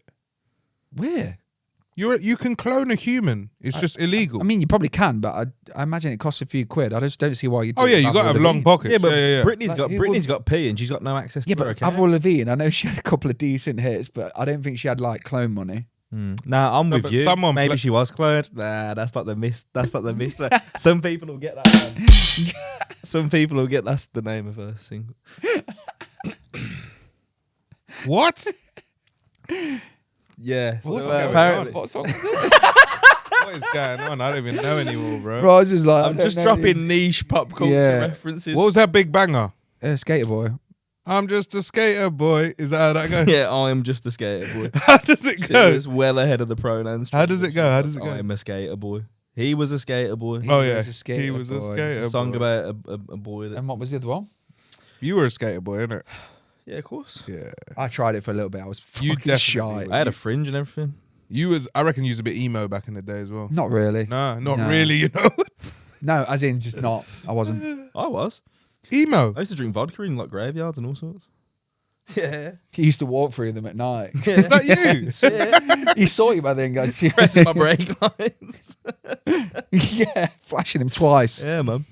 Where? You can clone a human. It's just illegal. I mean, you probably can, but I imagine it costs a few quid. I just don't see why you. oh yeah, you got to have long pockets. Yeah, but yeah. Britney's Like, who Britney's got P and she's got no access Yeah, to her but account. Avril Lavigne, I know she had a couple of decent hits, but I don't think she had like clone money. Nah, I'm with but you. someone Maybe pla- she was cloned. Nah, that's not the miss. That's not the miss. Some people will get that. Man. Some people will get that's the name of her single. What? Yeah. What's so, going apparently, What song is it? What is going on? I don't even know anymore, bro. Bro, I was just like, I'm just dropping niche pop culture Yeah. references. What was that big banger? Skater Boy. I'm just a skater boy. Is that how that goes? Yeah, I am just a skater boy. How does it go? It's well ahead of the pronouns. How does it go? How does it go? I'm a skater boy. He was a skater boy. Oh yeah, was a skater he was a boy. skater It's a song boy. about a boy. That, And what was the other one? You were a skater boy, innit? yeah, of course. Yeah. I tried it for a little bit. I was You fucking definitely shy. were. I had a fringe and everything. I reckon you was a bit emo back in the day as well. Not really. Nah, not No. really, you know. No, as in just not. I wasn't. I was. Emo. I used to drink vodka in like graveyards and all sorts. Yeah. He used to walk through them at night. Is that you? He saw you by then, guys. Pressing my brake lines. Yeah, flashing him twice. Yeah, man.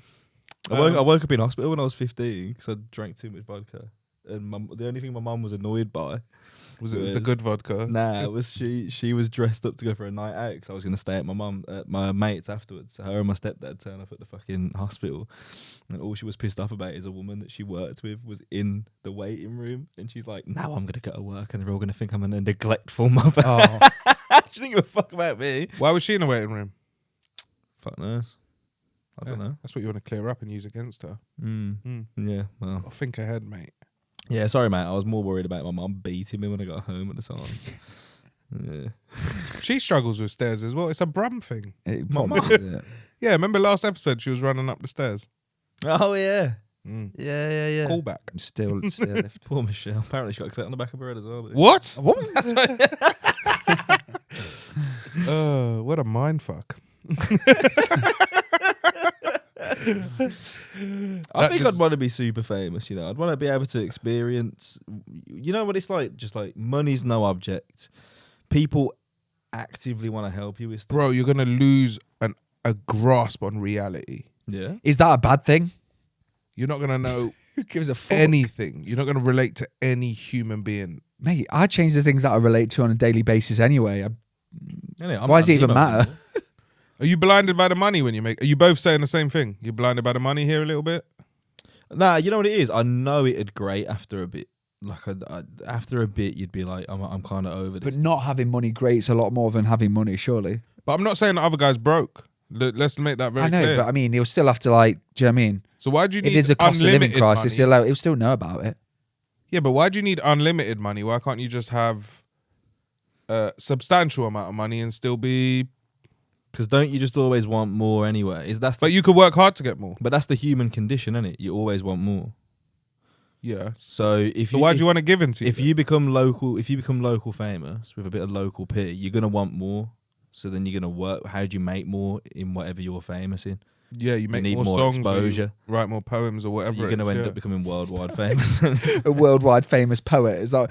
I woke up in hospital when I was 15 because I drank too much vodka. And the only thing my mum was annoyed by Was it the good vodka? Nah, it was she was dressed up to go for a night out because I was going to stay at my mate's afterwards. So her and my stepdad turned up at the fucking hospital, and all she was pissed off about is a woman that she worked with was in the waiting room, and she's like, "Now I'm going to go to work, and they're all going to think I'm a neglectful mother." Oh, She didn't give a fuck about me. Why was she in the waiting room? Fuck knows. I don't know. That's what you want to clear up and use against her. Yeah, well. I'll think ahead, mate. Yeah, sorry, mate. I was more worried about my mum beating me when I got home at the time. Yeah. She struggles with stairs as well. It's a Brum thing. it probably is it. Yeah, remember last episode she was running up the stairs? Oh, yeah. Yeah. Callback. Still lift. Poor Michelle. Apparently she got a clit on the back of her head as well. But What? What? What a mind fuck. I think I'd want to be super famous, you know. I'd want to be able to experience, you know what it's like? Just like money's no object. People actively want to help you with stuff. Bro, you're going to lose a grasp on reality. Yeah. Is that a bad thing? You're not going to know Who gives a fuck? anything. You're not going to relate to any human being. Mate, I change the things that I relate to on a daily basis anyway. Anyway, Why does it even matter? Are you blinded by the money when you make... Are you both saying the same thing? You're blinded by the money here a little bit? Nah, you know what it is? I know it'd grate after a bit. Like, after a bit, you'd be like, I'm kind of over this. But not having money grates a lot more than having money, surely. But I'm not saying the other guy's broke. Let's make that very I know, clear. but I mean, he'll still have to like, do you know what I mean? So why do you need If there's a cost of living unlimited crisis, money? he'll still know about it. Yeah, but why do you need unlimited money? Why can't you just have a substantial amount of money and still be... Because don't you just always want more anyway? But you could work hard to get more. But that's the human condition, isn't it? You always want more. Yeah. So why do you want to give into if you become local famous with a bit of local pay, you're gonna want more. So then you're gonna work. How do you make more in whatever you're famous in? Yeah, you make need more more songs, exposure. or you write more poems or whatever. So you're gonna end up becoming worldwide famous. A worldwide famous poet is like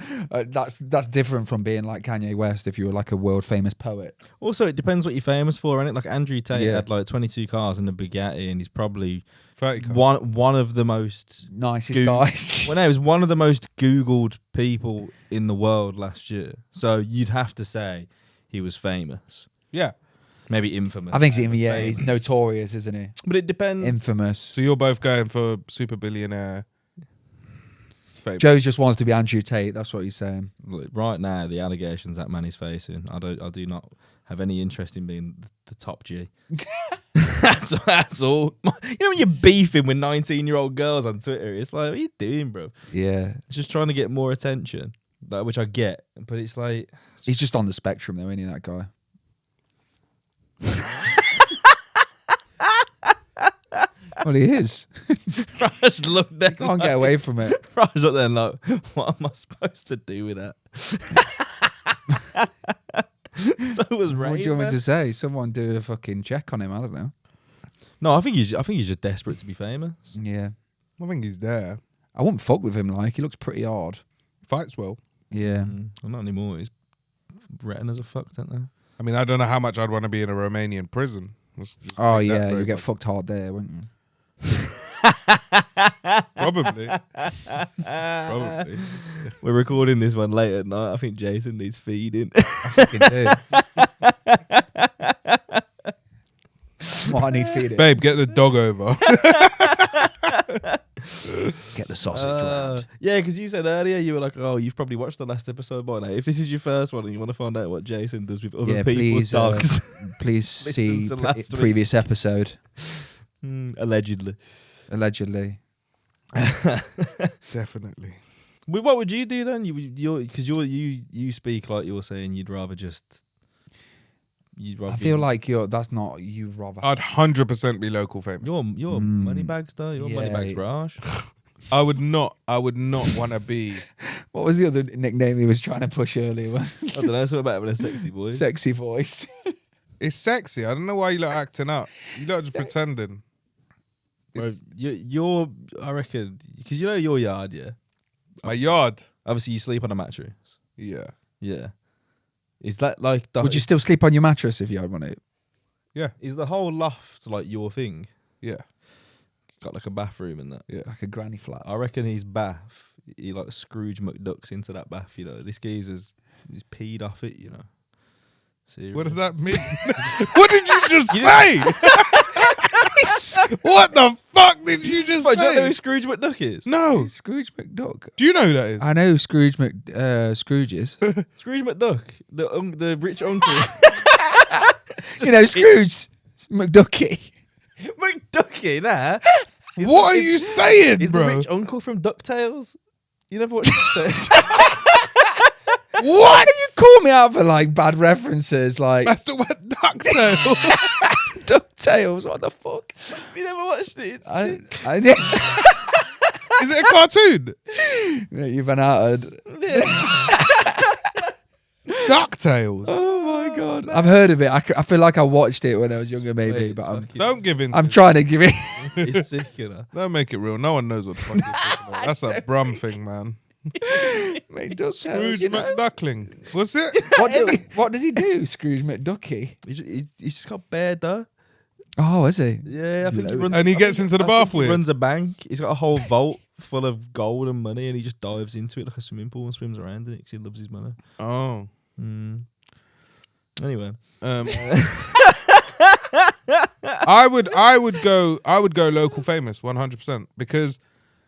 that's different from being like Kanye West. If you were like a world famous poet, Also, it depends what you're famous for, innit? Like Andrew Tate Yeah. had like 22 cars and a Bugatti, and he's probably 30 one of the most nicest guys. well, no, he was one of the most Googled people in the world last year. So you'd have to say he was famous. Yeah. Maybe infamous. I think he's notorious, isn't he? But it depends. Infamous. So you're both going for super billionaire fame. Joe just wants to be Andrew Tate. That's what he's saying. Look, right now, the allegations that man is facing, I do not have any interest in being the top G. That's all. You know when you're beefing with 19-year-old girls on Twitter, it's like, what are you doing, bro? Yeah. Just trying to get more attention, which I get, but it's like... He's just on the spectrum though, isn't he, that guy? Well, he is. Raj looked there. Can't get away from it. Raj up there and like, what am I supposed to do with that? So was Ray. What do you want me to say? Someone do a fucking check on him. I don't know. No, I think he's just desperate to be famous. Yeah. I think he's there. I wouldn't fuck with him. Like, he looks pretty hard. Fights well. Yeah. Well, not anymore. His retinas are fucked, aren't they? I mean, I don't know how much I'd want to be in a Romanian prison. Let's just Oh make that yeah, very you get much- fucked hard there, wouldn't you? Probably. Probably. We're recording this one late at night. I think Jason needs feeding. I fucking do. What I need feeding. Babe, get the dog over. Get the sausage round. Yeah, because you said earlier you were like, "Oh, you've probably watched the last episode by now." If this is your first one and you want to find out what Jason does with other Yeah, people's please, dogs, please see to last week. previous episode. Allegedly. Allegedly. Definitely. What would you do then? You speak like you're saying you'd rather just. I feel like that's not you rather. I'd 100% be local famous. Your money bags though. Your money bags, Raj. I would not want to be. What was the other nickname he was trying to push earlier? I don't know. Something about having a sexy voice. Sexy voice. It's sexy. I don't know why you lot acting up. You lot just pretending. Bro, you're, I reckon, because you know your yard, yeah. My yard. Obviously, you sleep on a mattress. Yeah. Yeah. Is that like? Would you still sleep on your mattress if you had one? Yeah. Is the whole loft like your thing? Yeah. Got like a bathroom and that. Yeah. Like a granny flat. I reckon his bath he like Scrooge McDucks into that bath. You know, this geezer's he's peed off it. You know. Seriously. What does that mean? What did you just say? What the fuck did you just What, do you know say? who Scrooge McDuck is? No. Scrooge McDuck. Do you know who that is? I know who Scrooge Scrooge is. Scrooge McDuck, the rich uncle. You know, Scrooge McDucky. McDucky, nah. What are you saying, He's bro? the rich uncle from DuckTales. You never watched DuckTales? What? You call me out for like bad references, like That's the word DuckTales. DuckTales. What the fuck? You never watched it? It's I sick. Is it a cartoon? Yeah, you've been outed. DuckTales. Oh my god! I've heard of it. I feel like I watched it when I was younger, maybe, Mate, but I'm Don't give in. I'm trying to give it. It's sick, you know. Don't make it real. No one knows what the fuck you're talking about. That's a Brum thing, man. Mate, DuckTales, Scrooge you know? McDuckling. What's it? What does he do, Scrooge McDucky? He's just got bare dough. Oh, is he? Yeah, I think he Load. runs. And he I gets think- into the I bath think he with? runs a bank. He's got a whole vault full of gold and money, and he just dives into it like a swimming pool and swims around in it because he loves his money. Oh. Anyway, I would go local famous 100% because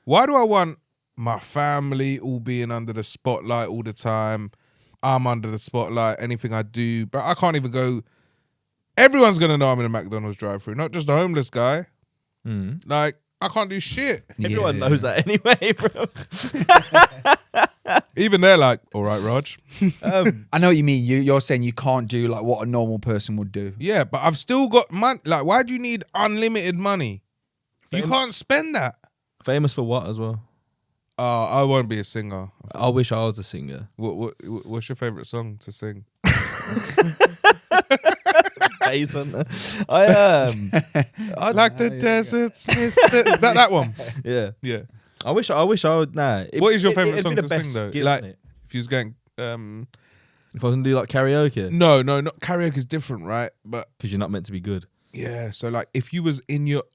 why do I want my family all being under the spotlight all the time? I'm under the spotlight, anything I do, but I can't even go. Everyone's gonna know I'm in a McDonald's drive-through, not just a homeless guy. Like I can't do shit. everyone knows that anyway, bro. Even they're like, all right, Raj. I know what you mean. You're saying you can't do like what a normal person would do. Yeah, but I've still got money. Like, why do you need unlimited money? You can't spend that. Famous for what as well? I won't be a singer. I wish I was a singer. What's your favorite song to sing? Face Hunter. I Like the deserts, Mr. that one. yeah. Yeah. I wish I would. Nah. What is your favorite it'd song be to the sing best though? skill, Like, innit? if you was going, If I was gonna do like karaoke, no, not karaoke is different, right? But because you're not meant to be good. yeah, so like, if you was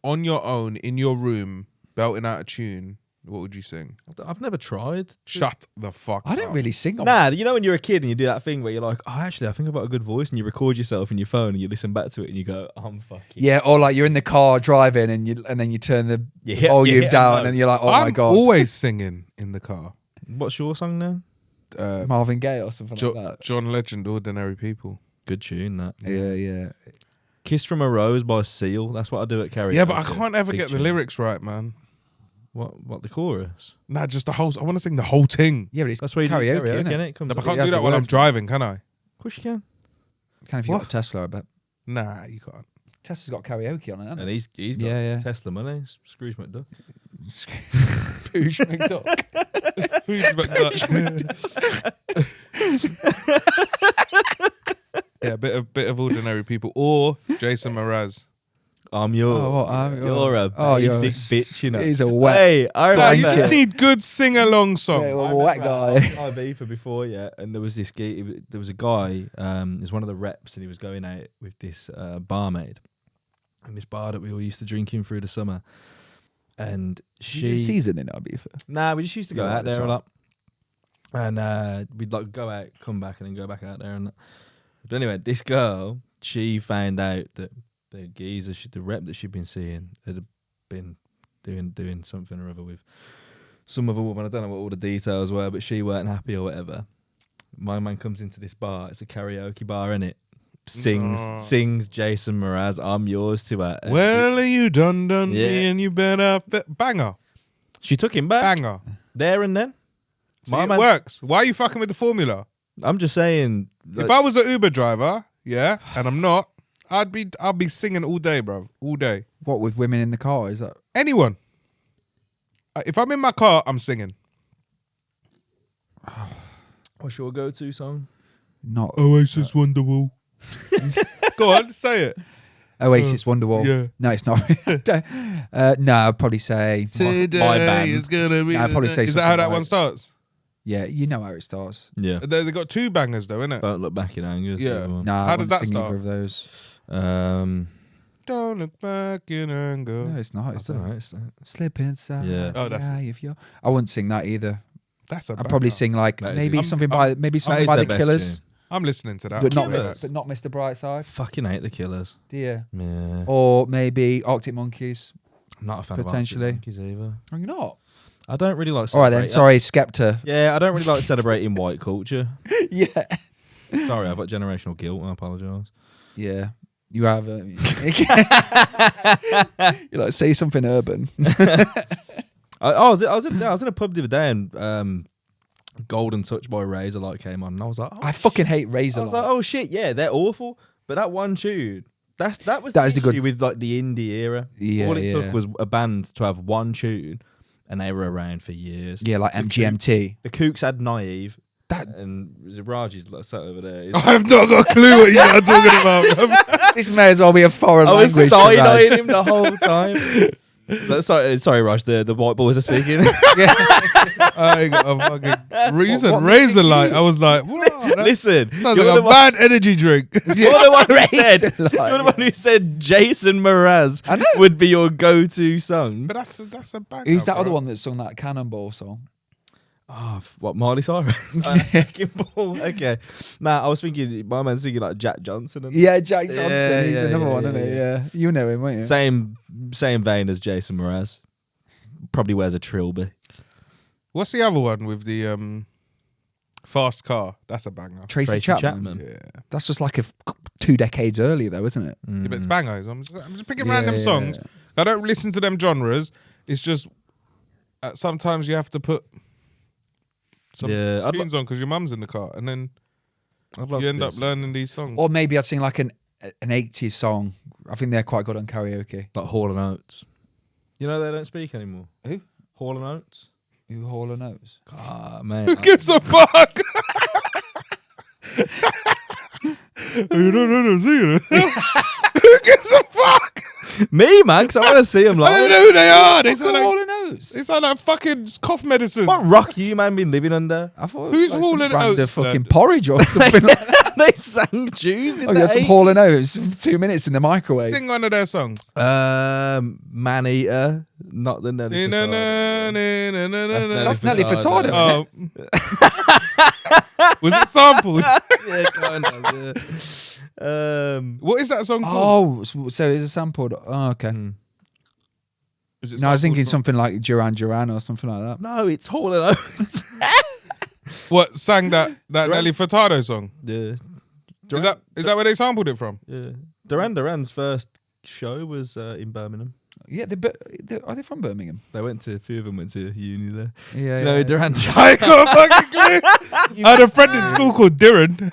on your own in your room belting out a tune, what would you sing? I've never tried. Shut the fuck I up. don't really sing. On Nah, you know when you're a kid and you do that thing where you're like, oh, actually, I think I've got a good voice, and you record yourself in your phone and you listen back to it and you go, I'm fucking. Yeah, or like you're in the car driving and then you turn the You hit- volume you hit a down note. and you're like, oh I'm my god, always singing in the car. What's your song now? Marvin Gaye or something like that. John Legend, Ordinary People. Good tune, that. Yeah. Kiss from a Rose by Seal. That's what I do at karaoke. Yeah, but I can't ever Big get the tune. lyrics right, man. What the chorus? Nah, just the whole. I want to sing the whole thing. Yeah, but it's That's where you karaoke, do karaoke, innit? innit? Comes No, but up. I can't Yeah, do so that while I'm words- driving, can I? Of course you can. Kind of if you got What? a Tesla, I bet. Nah, you can't. Tesla's got karaoke on it, hasn't And it? he's got Yeah. Tesla money. Scrooge McDuck. Poosh McDuck. Yeah, a bit of Ordinary People or Jason Mraz. I'm yours. You're a basic bitch, you know. He's a wet. Hey, I Nah, you remember. just need good sing-along songs. Yeah, I a wet remember guy. I was at Ibiza before, yeah, and there was this guy. There was a guy. He was one of the reps, and he was going out with this barmaid, in this bar that we all used to drink in through the summer. And she, season in Ibiza. nah, we just used to go Yeah, out at the there a time. lot, and we'd like go out, come back, and then go back out there. And but anyway, this girl, she found out that the geezer, the rep that she'd been seeing, had been doing something or other with some other woman. I don't know what all the details were, but she weren't happy or whatever. My man comes into this bar. It's a karaoke bar, innit? Sings Jason Mraz, I'm yours to her. And Well, you done Yeah. me and you better banger. she took him back Banger. there and then. See, My it man- works. Why are you fucking with the formula? I'm just saying. If I was an Uber driver, yeah, and I'm not, I'd be singing all day, bro. All day. What with women in the car? Is that Anyone. If I'm in my car, I'm singing. What's your go-to song? not Oasis Wonderwall. Go on, say it. Oasis Wonderwall? yeah. No, it's not. No, I'd probably say. Today band. is gonna be. I'd probably say is that how something that like- one starts? Yeah, you know how it starts. Yeah. They got two bangers though, innit? Don't look back in anger. Yeah. No, How I does wouldn't that sing start? either of those. Don't look back in anger. No, it's not. It's I don't the know. It's, slip inside. Yeah. Oh, that's if you're. I wouldn't sing that either. That's a I'd probably banger. sing like That is- maybe I'm- something I'm- by That is the their best Killers, tune. I'm listening to that. but not Killers. Mr. Brightside. Fucking hate the Killers. Do you? Yeah. Or maybe Arctic Monkeys. I'm not a fan Potentially. of Arctic Monkeys either. Are you not? I don't really like All right then. celebrate- Sorry, Skepta. Yeah, I don't really like celebrating white culture. Yeah. Sorry, I've got generational guilt. I apologise. Yeah. You have. You like say something urban. I was in a pub the other day and Golden Touch by Razor Light came on and I was like, oh, I fucking hate Razor. I was like, oh shit, yeah, they're awful. But that one tune, that was That is the the good- issue with like the indie era. Yeah, All it yeah. took was a band to have one tune, and they were around for years. Yeah, like MGMT. The Kooks had Naive. That- and Raj is like sat over there. I have not got a clue what you are talking about. This may as well be a foreign I was language. to Raj. side-eyeing him the whole time. Sorry, Raj. The white boys are speaking. I got a fucking reason. what Razor makes light. you- I was like, wow, that Listen, sounds you're like the a one- bad energy drink. You're the one who Razor said. Light, You're the one who said Jason Mraz I know. would be your go-to song. But that's a bad. Who's that other one that sung that Cannonball song? Oh, what, Miley Cyrus? Fucking ball. Okay. Nah, I was thinking, my man's thinking like Jack Johnson. And Yeah, Jack Johnson. Yeah, He's yeah, another yeah, one, isn't he? Yeah. You know him, won't you? Same vein as Jason Mraz. Probably wears a trilby. What's the other one with the fast car? That's a banger. Tracy Chapman. Yeah. That's just like 2 decades earlier, though, isn't it? Yeah, but it's bangers. I'm just picking Yeah, random yeah, songs. yeah. I don't listen to them genres. It's just sometimes you have to put some Yeah, I'd tunes on because your mum's in the car, and then I'd love you to end do up something. learning these songs. Or maybe I'd sing like an 80s song. I think they're quite good on karaoke. Like Hall and Oates. You know they don't speak anymore. Who? Hall and Oates. Who Hall and Oates? Ah, man. Who gives a fuck? You don't know singing. Who gives a fuck? Me, man, because I want to see them I don't live. know who they are. They What's sound Hall like, and Oates? they sound like fucking cough medicine. What rock you man been living under? I thought Who's it was Hall some and brand of Oates, fucking then? porridge or something like that. They sang tunes in Oh, the yeah, some 80s. Hall and Oates. 2 minutes in the microwave. Sing one of their songs. Man Eater, not the Nelly. Furtado. That's Nelly Furtado. Oh. Was it sampled? Yeah, kind of. Yeah. What is that song called? Oh, so it's a sampled. Oh, okay. Is it No, I was sampled thinking from- something like Duran Duran or something like that. No, it's Hall and Oates. What sang that Nelly Furtado song? Yeah. Is that where they sampled it from? Yeah. Duran Duran's first show was in Birmingham. Yeah, are they from Birmingham? They went to, a few of them went to uni there. Yeah. Do you know who Duran Duran? I got fucking clue. I had a friend in school called Dirren.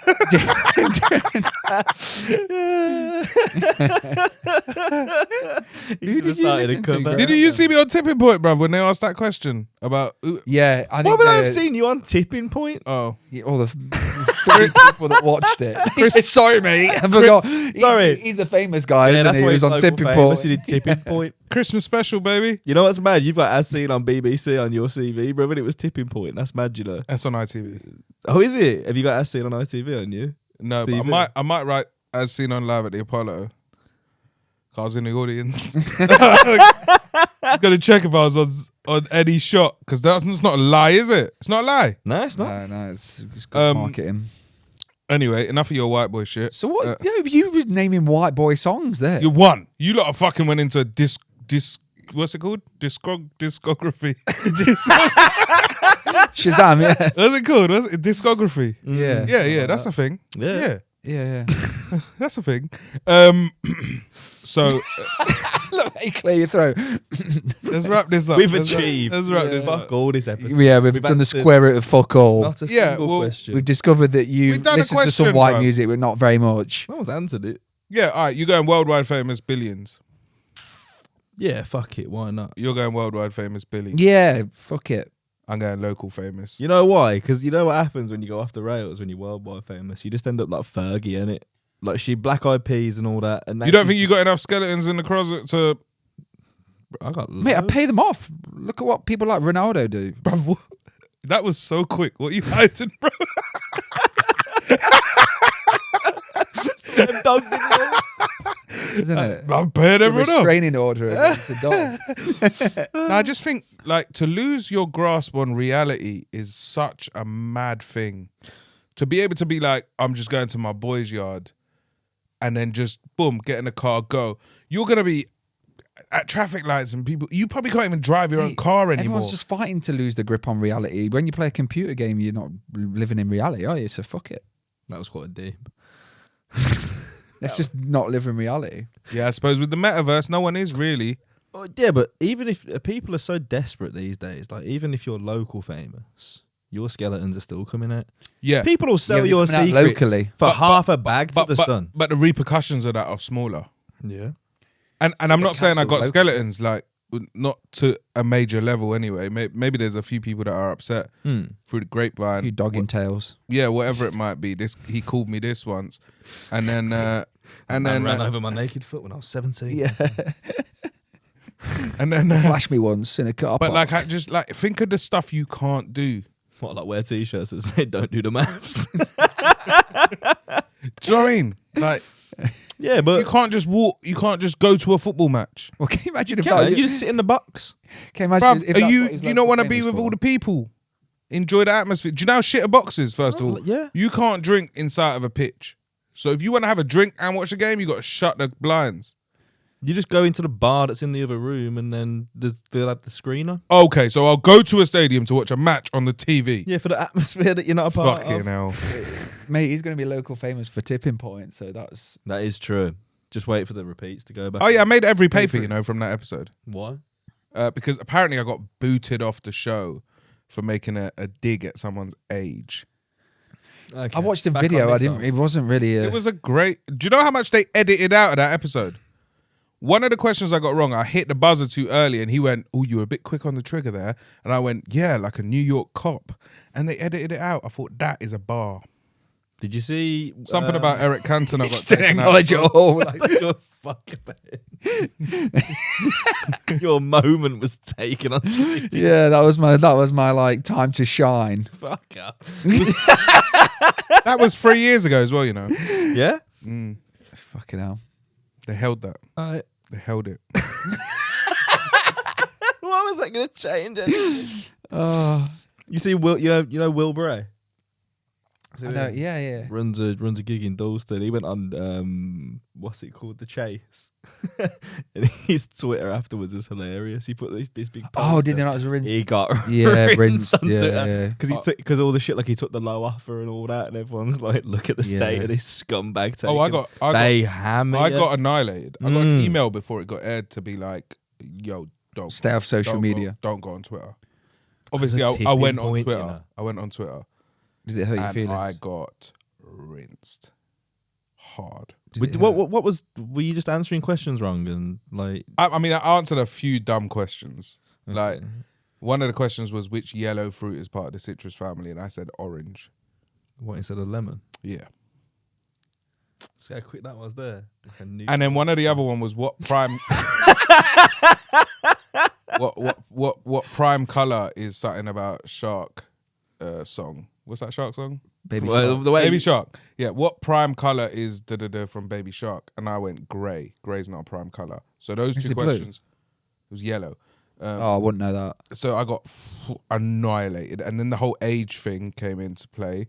Who did you listen to, Greg? Did you see me on Tipping Point, bruv, when they asked that question about? Yeah, I Why think would I have they- seen you on Tipping Point? Oh, yeah, all the 3 people that watched it. Sorry, mate. I forgot. Sorry. He's the famous guy, isn't he? He was he's on local Tipping famous. Point. He did Tipping Point. Christmas special, baby. You know what's mad? You've got As Seen on BBC on your CV, bro, and it was Tipping Point. That's mad, you know. That's on ITV. Oh, is it? Have you got As Seen on ITV on you? No, but CV. I might write As Seen on Live at the Apollo. 'Cause I was in the audience. Gonna check if I was on any shot, because that's not a lie, is it? It's not a lie. No, it's not. No, it's good marketing. Anyway, enough of your white boy shit. So what? You was naming white boy songs there. You won. You lot fucking went into what's it called? Discography. Shazam, yeah. What's it called? What's it? Discography. Yeah. Yeah, that's a thing. Yeah. Yeah, Yeah. that's a thing. So Look, hey, clear your throat. let's wrap this up. We've Let's wrap- achieved. Let's wrap this Fuck up. all this episode. Yeah, we've done the answered square root of fuck all. Not a Yeah, single well, question. We've discovered that you We've done a listen to some question, white bruv. music, but not very much. No one's answered it. Yeah, all right. You're going worldwide famous billions. Yeah, fuck it. Why not? You're going worldwide famous Billy. Yeah, fuck it. I'm going local famous. You know why? Because you know what happens when you go off the rails when you're worldwide famous. You just end up like Fergie, innit? Like she Black Eyed Peas and all that. And You don't think you got enough skeletons in the closet to, I got Mate, I loads. pay them off. Look at what people like Ronaldo do. bruv? What? That was so quick. What are you hiding, bro? isn't it? I'm paying A everyone up. restraining order against the dog. No, I just think like to lose your grasp on reality is such a mad thing. To be able to be like, I'm just going to my boy's yard and then just boom, get in the car, go. You're gonna be at traffic lights and people. You probably can't even drive your own car anymore. Everyone's just fighting to lose the grip on reality. When you play a computer game, you're not living in reality, are you? So fuck it. That was quite deep. Let's just not live in reality. Yeah, I suppose with the metaverse, no one is really. Oh, yeah, but even if people are so desperate these days, like even if you're local famous, your skeletons are still coming out. Yeah, People will sell Yeah, your coming out secrets locally. for half a bag to the sun. But the repercussions of that are smaller. Yeah. And I'm not saying I got cancelled skeletons, like not to a major level anyway. Maybe there's a few people that are upset through the grapevine. You dogging tails. Yeah, whatever it might be. He called me this once, and then ran over my naked foot when I was 17. Yeah. and then Flashed me once in a car but park. like I just like think of the stuff you can't do. What, like wear t-shirts that say don't do the maths? Do you know what I mean? Like Yeah, but you can't just walk. You can't just go to a football match. Well, can you imagine if yeah, that? you just sit in the box. Can you imagine Bruv, if are that's you? what his You not local want to be famous with for? all the people. Enjoy the atmosphere. Do you know how shit a box is? First of all, Yeah. you can't drink inside of a pitch. So if you want to have a drink and watch a game, you got to shut the blinds. You just go into the bar that's in the other room and then they'll have the screener. Okay, so I'll go to a stadium to watch a match on the TV. Yeah, for the atmosphere that you're not a part Fucking of. hell. Mate, he's going to be local famous for tipping points, so that's... That is true. Just wait for the repeats to go back. Oh yeah, I made every paper, you know, from that episode. Why? Because apparently I got booted off the show for making a dig at someone's age. Okay. I watched the Back video. on I this didn't... one. It wasn't really a... It was a great... Do you know how much they edited out of that episode? One of the questions I got wrong, I hit the buzzer too early and he went, oh, you were a bit quick on the trigger there. And I went, yeah, like a New York cop. And they edited it out. I thought, that is a ber. Did you see Something about Eric Cantona got Just taken out. acknowledge it all. Like, your fucking your moment was taken on. yeah, that was my like time to shine. Fuck up. That was 3 years ago as well, you know. Yeah. Fucking hell. They held that. They held it. Why was that going to change anything? Oh, You see, Will? You know Will Bray I know. Yeah. runs a gig in Dalston. He went on what's it called, The Chase, and his Twitter afterwards was hilarious. He put this big. Oh, did poster. you know it was a rinse? He got Yeah, rinsed. on Twitter. Yeah. Because all the shit, like he took the low offer and all that, and everyone's like, look at the state Yeah. of this scumbag. Taking. Oh, I got annihilated. I got an email before it got aired to be like, yo, don't Stay off social media. Don't go on Twitter. Obviously, a I tipping went on point, Twitter. you know. I went on Twitter. Did it hurt your And feelings? I got rinsed hard. Did it What was? Were you just answering questions wrong and like? I mean, I answered a few dumb questions. Like, one of the questions was which yellow fruit is part of the citrus family, and I said orange. What, instead of lemon? Yeah. See how quick that was there. Like a new- And then one of the other one was what prime what prime color is something about shark song. What's that shark song? Baby Well, Shark. the way Baby Shark. Yeah, what prime color is da from Baby Shark? And I went grey. Grey's not a prime color. So those Is two it blue? questions. It was yellow. Oh, I wouldn't know that. So I got annihilated, and then the whole age thing came into play.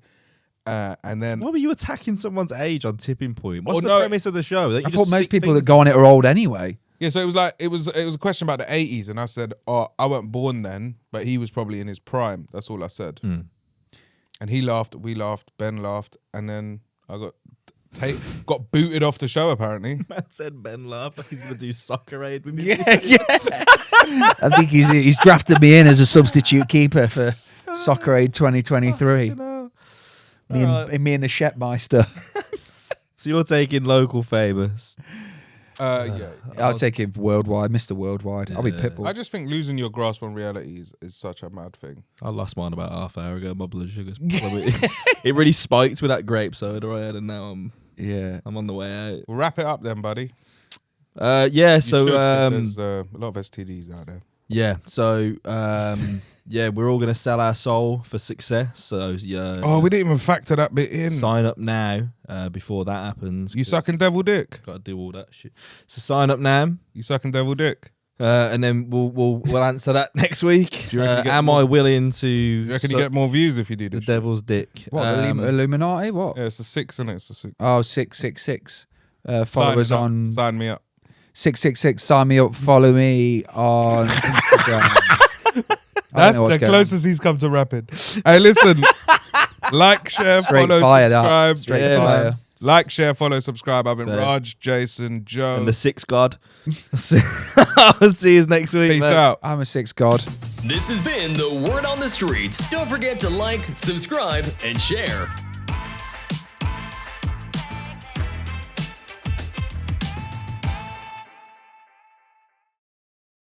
And then Why were you attacking someone's age on Tipping Point? What's Oh, the no. premise of the show? That I you thought just most stick people that things- go on it are old anyway. yeah, so it was like it was a question about the 80s, and I said, "Oh, I wasn't born then, but he was probably in his prime." That's all I said. And he laughed, we laughed, Ben laughed, and then I got booted off the show apparently. Man said Ben laughed like he's gonna do Soccer Aid with me. Yeah. I think he's drafted me in as a substitute keeper for Soccer Aid 2023. Me and the Shepmeister. So you're taking local famous. Yeah. I'll take him worldwide, Mr. Worldwide. I'll be Yeah. Pitbull. I just think losing your grasp on reality is such a mad thing. I lost mine about half hour ago. My blood sugar's probably it really spiked with that grape soda I had, and now Yeah. I'm on the way out. We'll wrap it up then, buddy. Yeah. You So should, 'cause there's a lot of STDs out there. Yeah. So yeah, we're all gonna sell our soul for success. So yeah. Oh, we didn't even factor that bit in. Sign up now before that happens. You sucking devil dick? Got to do all that shit. So sign up now, You sucking devil dick? and then we'll answer that next week. Do you reckon you get Am more- I willing to? You reckon you get more views if you do the this? devil's dick? What, the Illuminati? What? Yeah, it's a 6, isn't it? It's a 6. Oh, 666. Follow us on Sign me up. 666. Sign me up. Follow me on Instagram. That's the closest he's come to rapping. Hey, listen. Like, share, Straight follow, fire, subscribe. that. Straight Yeah, fire. man. Like, share, follow, subscribe. I've been So- Raj, Jason, Joe. And the sixth god. I'll see you next week. Peace mate. out. I'm a 6 god. This has been The Word on the Streets. Don't forget to like, subscribe, and share.